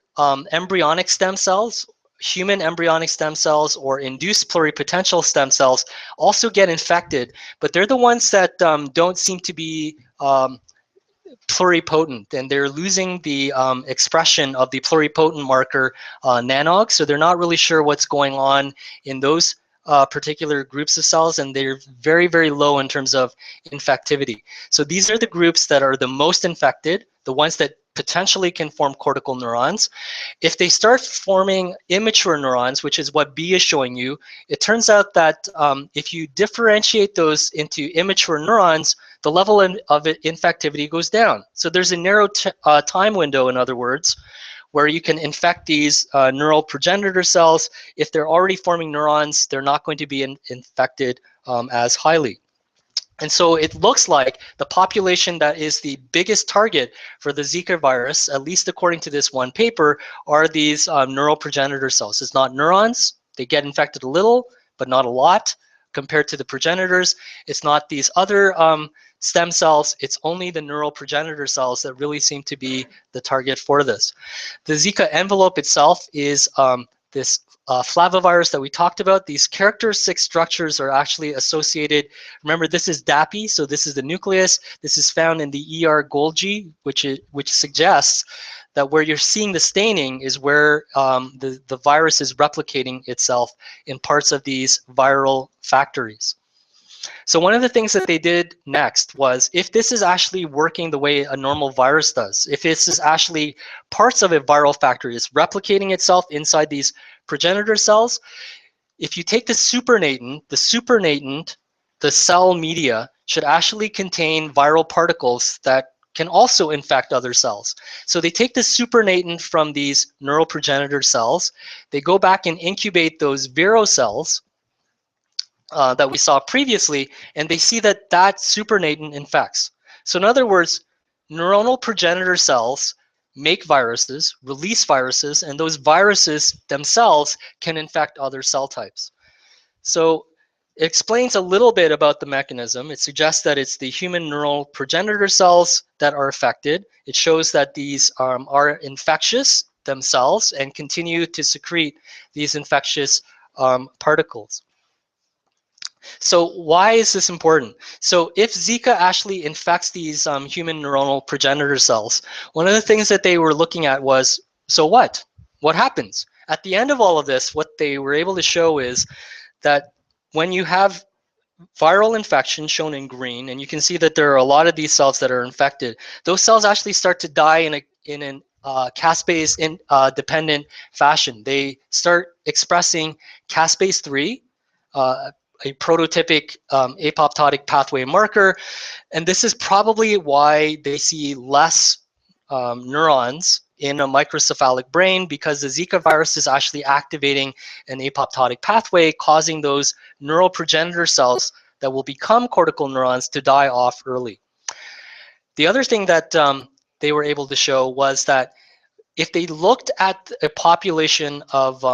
embryonic stem cells, human embryonic stem cells or induced pluripotential stem cells also get infected, but they're the ones that don't seem to be pluripotent, and they're losing the expression of the pluripotent marker nanog, so they're not really sure what's going on in those particular groups of cells, and they're very, very low in terms of infectivity. So these are the groups that are the most infected, the ones that potentially can form cortical neurons. If they start forming immature neurons, which is what B is showing you, it turns out that if you differentiate those into immature neurons, the level of infectivity goes down. So there's a narrow time window, in other words, where you can infect these neural progenitor cells. If they're already forming neurons, they're not going to be infected as highly. And so it looks like the population that is the biggest target for the Zika virus, at least according to this one paper, are these neural progenitor cells. It's not neurons. They get infected a little, but not a lot compared to the progenitors. It's not these other stem cells. It's only the neural progenitor cells that really seem to be the target for this. The Zika envelope itself is this flavivirus that we talked about. These characteristic structures are actually associated. Remember, this is DAPI, so this is the nucleus. This is found in the ER Golgi, which suggests that where you're seeing the staining is where the virus is replicating itself in parts of these viral factories. So one of the things that they did next was, if this is actually working the way a normal virus does, if this is actually parts of a viral factory, is replicating itself inside these progenitor cells, if you take the supernatant, the cell media should actually contain viral particles that can also infect other cells. So they take the supernatant from these neural progenitor cells, they go back and incubate those vero cells that we saw previously, and they see that that supernatant infects. So in other words, neuronal progenitor cells make viruses, release viruses, and those viruses themselves can infect other cell types. So it explains a little bit about the mechanism. It suggests that it's the human neural progenitor cells that are affected. It shows that these are infectious themselves and continue to secrete these infectious particles. So why is this important? So if Zika actually infects these human neuronal progenitor cells, one of the things that they were looking at was, so what? What happens? At the end of all of this, what they were able to show is that when you have viral infection shown in green, and you can see that there are a lot of these cells that are infected, those cells actually start to die in an caspase dependent fashion. They start expressing caspase 3, a prototypic apoptotic pathway marker, and this is probably why they see less neurons in a microcephalic brain, because the Zika virus is actually activating an apoptotic pathway, causing those neural progenitor cells that will become cortical neurons to die off early. The other thing that they were able to show was that if they looked at a population of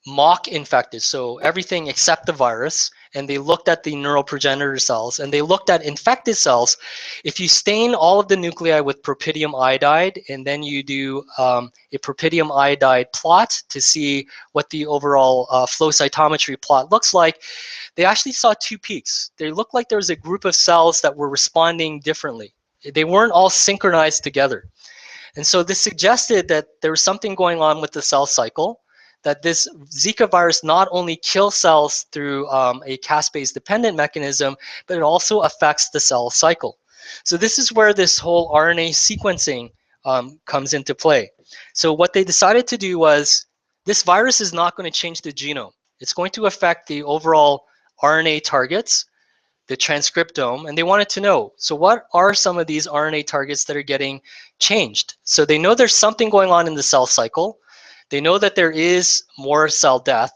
mock infected, so everything except the virus, and they looked at the neural progenitor cells, and they looked at infected cells, if you stain all of the nuclei with propydium iodide, and then you do a propydium iodide plot to see what the overall flow cytometry plot looks like, they actually saw two peaks. They looked like there was a group of cells that were responding differently. They weren't all synchronized together. And so this suggested that there was something going on with the cell cycle, that this Zika virus not only kills cells through a caspase-dependent mechanism, but it also affects the cell cycle. So this is where this whole RNA sequencing comes into play. So what they decided to do was, this virus is not going to change the genome. It's going to affect the overall RNA targets, the transcriptome, and they wanted to know, so what are some of these RNA targets that are getting changed? So they know there's something going on in the cell cycle. They know that there is more cell death.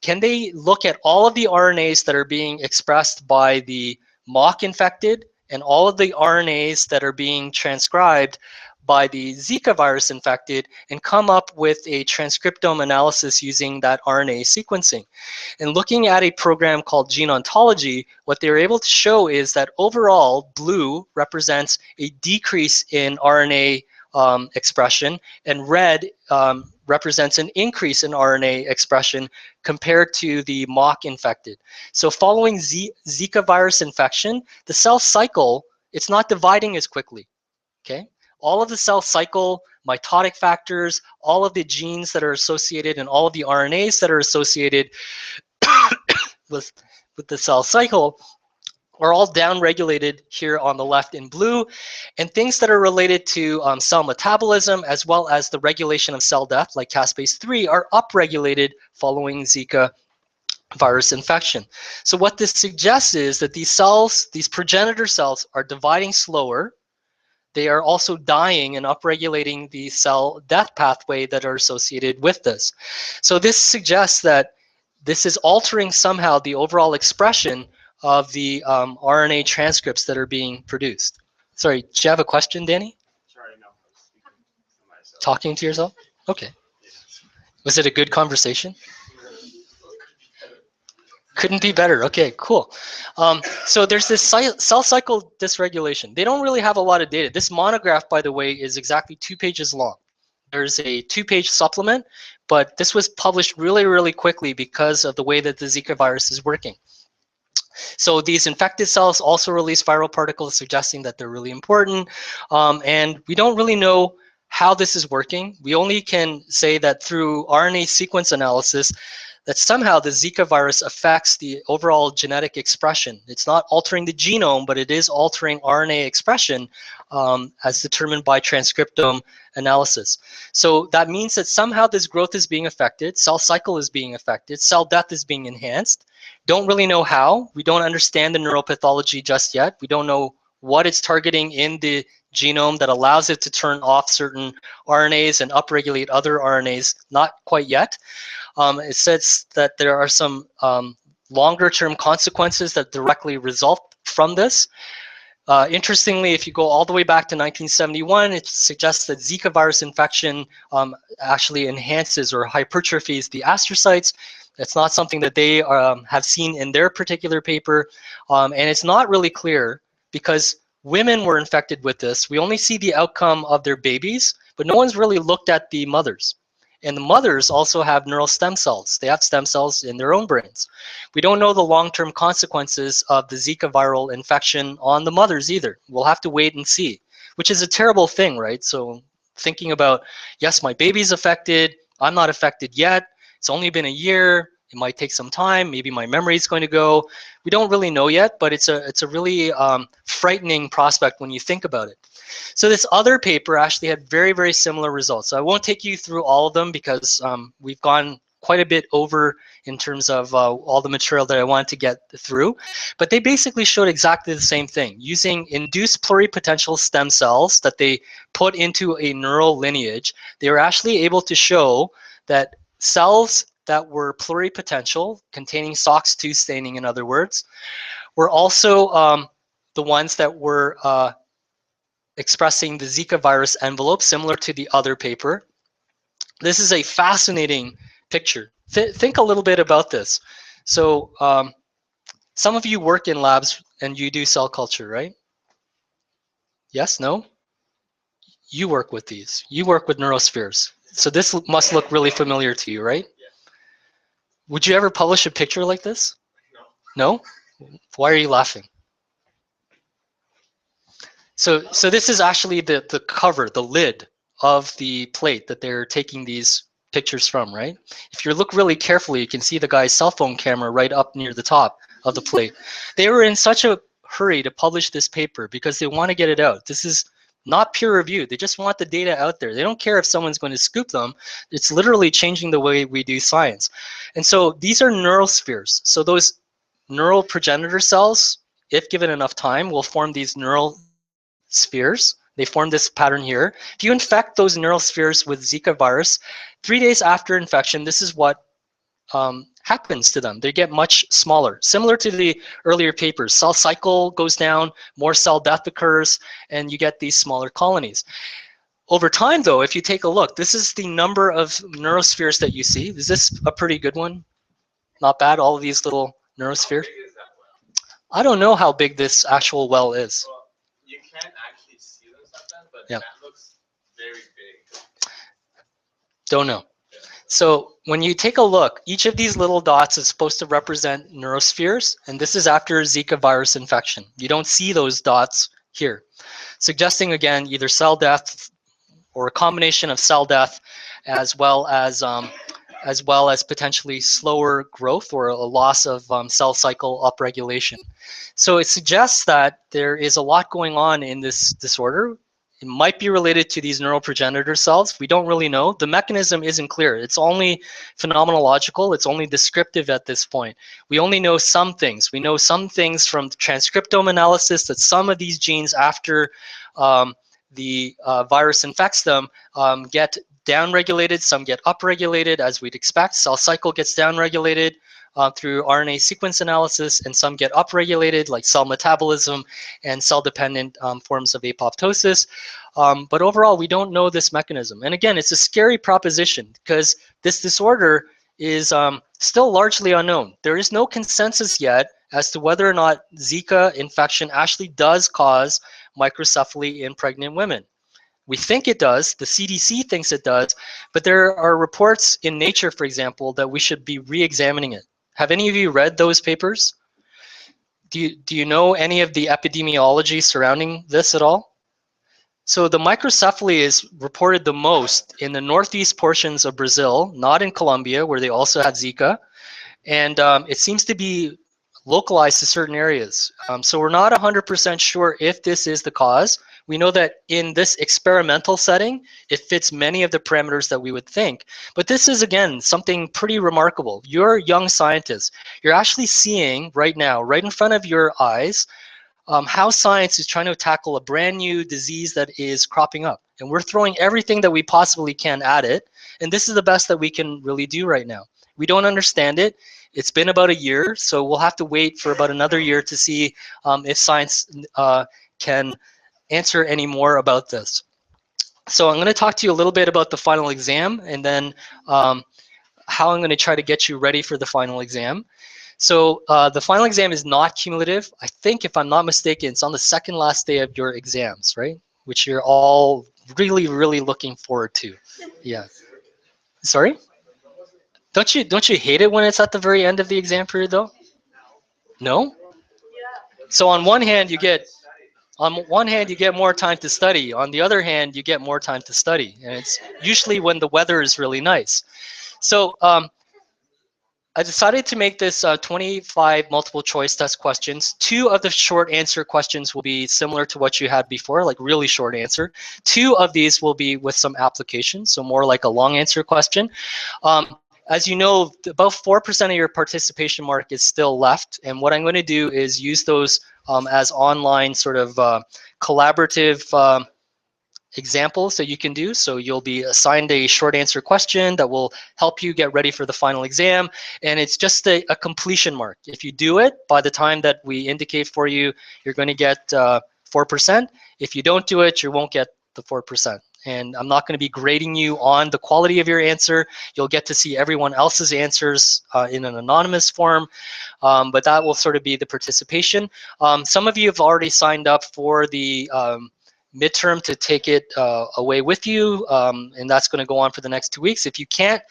Can they look at all of the RNAs that are being expressed by the mock infected and all of the RNAs that are being transcribed by the Zika virus infected and come up with a transcriptome analysis using that RNA sequencing? And looking at a program called Gene Ontology, what they were able to show is that overall, blue represents a decrease in RNA expression, and red represents an increase in RNA expression compared to the mock infected. So following Zika virus infection, the cell cycle, it's not dividing as quickly, okay? All of the cell cycle, mitotic factors, all of the genes that are associated, and all of the RNAs that are associated with the cell cycle are all downregulated here on the left in blue, and things that are related to cell metabolism as well as the regulation of cell death, like caspase 3, are upregulated following Zika virus infection. So what this suggests is that these cells, these progenitor cells, are dividing slower. They are also dying and upregulating the cell death pathway that are associated with this. So this suggests that this is altering somehow the overall expression of the RNA transcripts that are being produced. Sorry, do you have a question, Danny? Sorry, no, I was speaking to myself. Talking to yourself? Okay. Yeah. Was it a good conversation? Couldn't be better. Okay, cool. So there's this cell cycle dysregulation. They don't really have a lot of data. This monograph, by the way, is exactly 2 pages long. There's a 2-page supplement, but this was published really, really quickly because of the way that the Zika virus is working. So these infected cells also release viral particles, suggesting that they're really important. And we don't really know how this is working. We only can say that through RNA sequence analysis, that somehow the Zika virus affects the overall genetic expression. It's not altering the genome, but it is altering RNA expression as determined by transcriptome analysis. So that means that somehow this growth is being affected, cell cycle is being affected, cell death is being enhanced. Don't really know how. We don't understand the neuropathology just yet. We don't know what it's targeting in the genome that allows it to turn off certain RNAs and upregulate other RNAs, not quite yet. It says that there are some longer term consequences that directly result from this. Interestingly, if you go all the way back to 1971, it suggests that Zika virus infection actually enhances or hypertrophies the astrocytes. It's not something that they have seen in their particular paper, and it's not really clear because women were infected with this. We only see the outcome of their babies, but no one's really looked at the mothers. And the mothers also have neural stem cells. They have stem cells in their own brains. We don't know the long-term consequences of the Zika viral infection on the mothers either. We'll have to wait and see, which is a terrible thing, right? So thinking about, yes, my baby's affected, I'm not affected yet, it's only been a year, it might take some time, maybe my memory is going to go. We don't really know yet, but it's a really frightening prospect when you think about it. So this other paper actually had very, very similar results. So I won't take you through all of them because we've gone quite a bit over in terms of all the material that I wanted to get through. But they basically showed exactly the same thing. Using induced pluripotential stem cells that they put into a neural lineage, they were actually able to show that cells that were pluripotential, containing SOX2 staining in other words, were also the ones that were expressing the Zika virus envelope, similar to the other paper. This is a fascinating picture. Think a little bit about this. So some of you work in labs and you do cell culture, right? Yes, no? You work with these. You work with neurospheres. So this must look really familiar to you, right? Would you ever publish a picture like this? No? Why are you laughing? So this is actually the cover, the lid of the plate that they're taking these pictures from, right? If you look really carefully, you can see the guy's cell phone camera right up near the top of the plate. They were in such a hurry to publish this paper because they want to get it out. This is not peer reviewed. They just want the data out there. They don't care if someone's going to scoop them. It's literally changing the way we do science. And so these are neural spheres. So those neural progenitor cells, if given enough time, will form these neural spheres. They form this pattern here. If you infect those neural spheres with Zika virus, 3 days after infection, this is what happens to them. They get much smaller. Similar to the earlier papers, cell cycle goes down, more cell death occurs, and you get these smaller colonies. Over time, though, if you take a look, this is the number of neurospheres that you see. Is this a pretty good one? Not bad, all of these little neurospheres. I don't know how big this actual well is. Well, you can't actually see them sometimes, but Yeah. that looks very big. Don't know. So when you take a look, each of these little dots is supposed to represent neurospheres, and this is after Zika virus infection. You don't see those dots here, suggesting again either cell death or a combination of cell death as well as potentially slower growth or a loss of cell cycle upregulation. So it suggests that there is a lot going on in this disorder. It might be related to these neural progenitor cells. We don't really know. The mechanism isn't clear. It's only phenomenological. It's only descriptive at this point. We only know some things. We know some things from the transcriptome analysis that some of these genes after the virus infects them get downregulated, some get upregulated as we'd expect. Cell cycle gets downregulated through RNA sequence analysis, and some get upregulated like cell metabolism and cell-dependent forms of apoptosis. But overall, we don't know this mechanism. And again, it's a scary proposition because this disorder is still largely unknown. There is no consensus yet as to whether or not Zika infection actually does cause microcephaly in pregnant women. We think it does, the CDC thinks it does, but there are reports in Nature, for example, that we should be re-examining it. Have any of you read those papers? Do you know any of the epidemiology surrounding this at all? So the microcephaly is reported the most in the northeast portions of Brazil, not in Colombia, where they also had Zika. And it seems to be localized to certain areas. So we're not 100% sure if this is the cause. We know that in this experimental setting, it fits many of the parameters that we would think. But this is, again, something pretty remarkable. You're young scientists. You're actually seeing right now, right in front of your eyes, how science is trying to tackle a brand new disease that is cropping up. And we're throwing everything that we possibly can at it. And this is the best that we can really do right now. We don't understand it. It's been about a year, so we'll have to wait for about another year to see if science can answer any more about this. So I'm going to talk to you a little bit about the final exam, and then how I'm going to try to get you ready for the final exam. So the final exam is not cumulative. I think, if I'm not mistaken, it's on the second last day of your exams, right? Which you're all really, really looking forward to. Yeah. Sorry? Don't you hate it when it's at the very end of the exam period, though? No? So on one hand, you get more time to study. On the other hand, you get more time to study, and it's usually when the weather is really nice. So I decided to make this 25 multiple choice test questions. 2 of the short answer questions will be similar to what you had before, like really short answer. 2 of these will be with some application, so more like a long answer question. As you know, about 4% of your participation mark is still left, and what I'm going to do is use those as online sort of collaborative examples that you can do. So you'll be assigned a short answer question that will help you get ready for the final exam, and it's just a completion mark. If you do it by the time that we indicate for you, you're going to get 4%. If you don't do it, you won't get the 4%. And I'm not going to be grading you on the quality of your answer. You'll get to see everyone else's answers in an anonymous form, but that will sort of be the participation. Some of you have already signed up for the midterm to take it away with you, and that's going to go on for the next 2 weeks. If you can't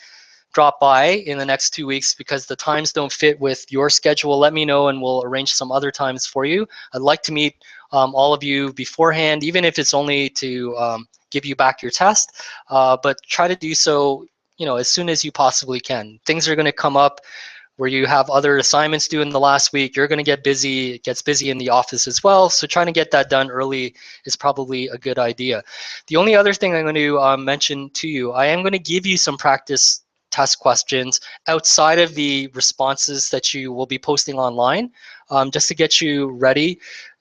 drop by in the next 2 weeks because the times don't fit with your schedule, let me know and we'll arrange some other times for you. I'd like to meet all of you beforehand, even if it's only to give you back your test, but try to do so, you know, as soon as you possibly can. Things are going to come up where you have other assignments due in the last week. You're going to get busy. It gets busy in the office as well. So trying to get that done early is probably a good idea. The only other thing I'm going to mention to you, I am going to give you some practice test questions outside of the responses that you will be posting online, just to get you ready.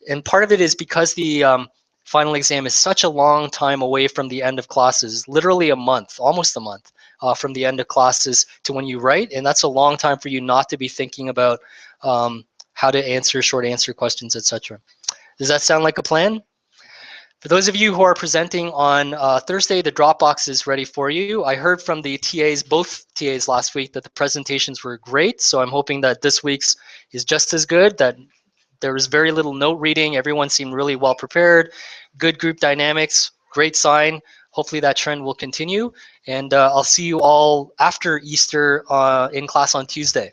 And part of it is because the final exam is such a long time away from the end of classes, literally a month, almost a month. From the end of classes to when you write, and that's a long time for you not to be thinking about how to answer short answer questions, etc. Does that sound like a plan? For those of you who are presenting on Thursday, the Dropbox is ready for you. I heard from the TAs, both TAs last week, that the presentations were great, so I'm hoping that this week's is just as good, that there was very little note reading. Everyone seemed really well prepared. Good group dynamics, great sign. Hopefully that trend will continue. And I'll see you all after Easter in class on Tuesday.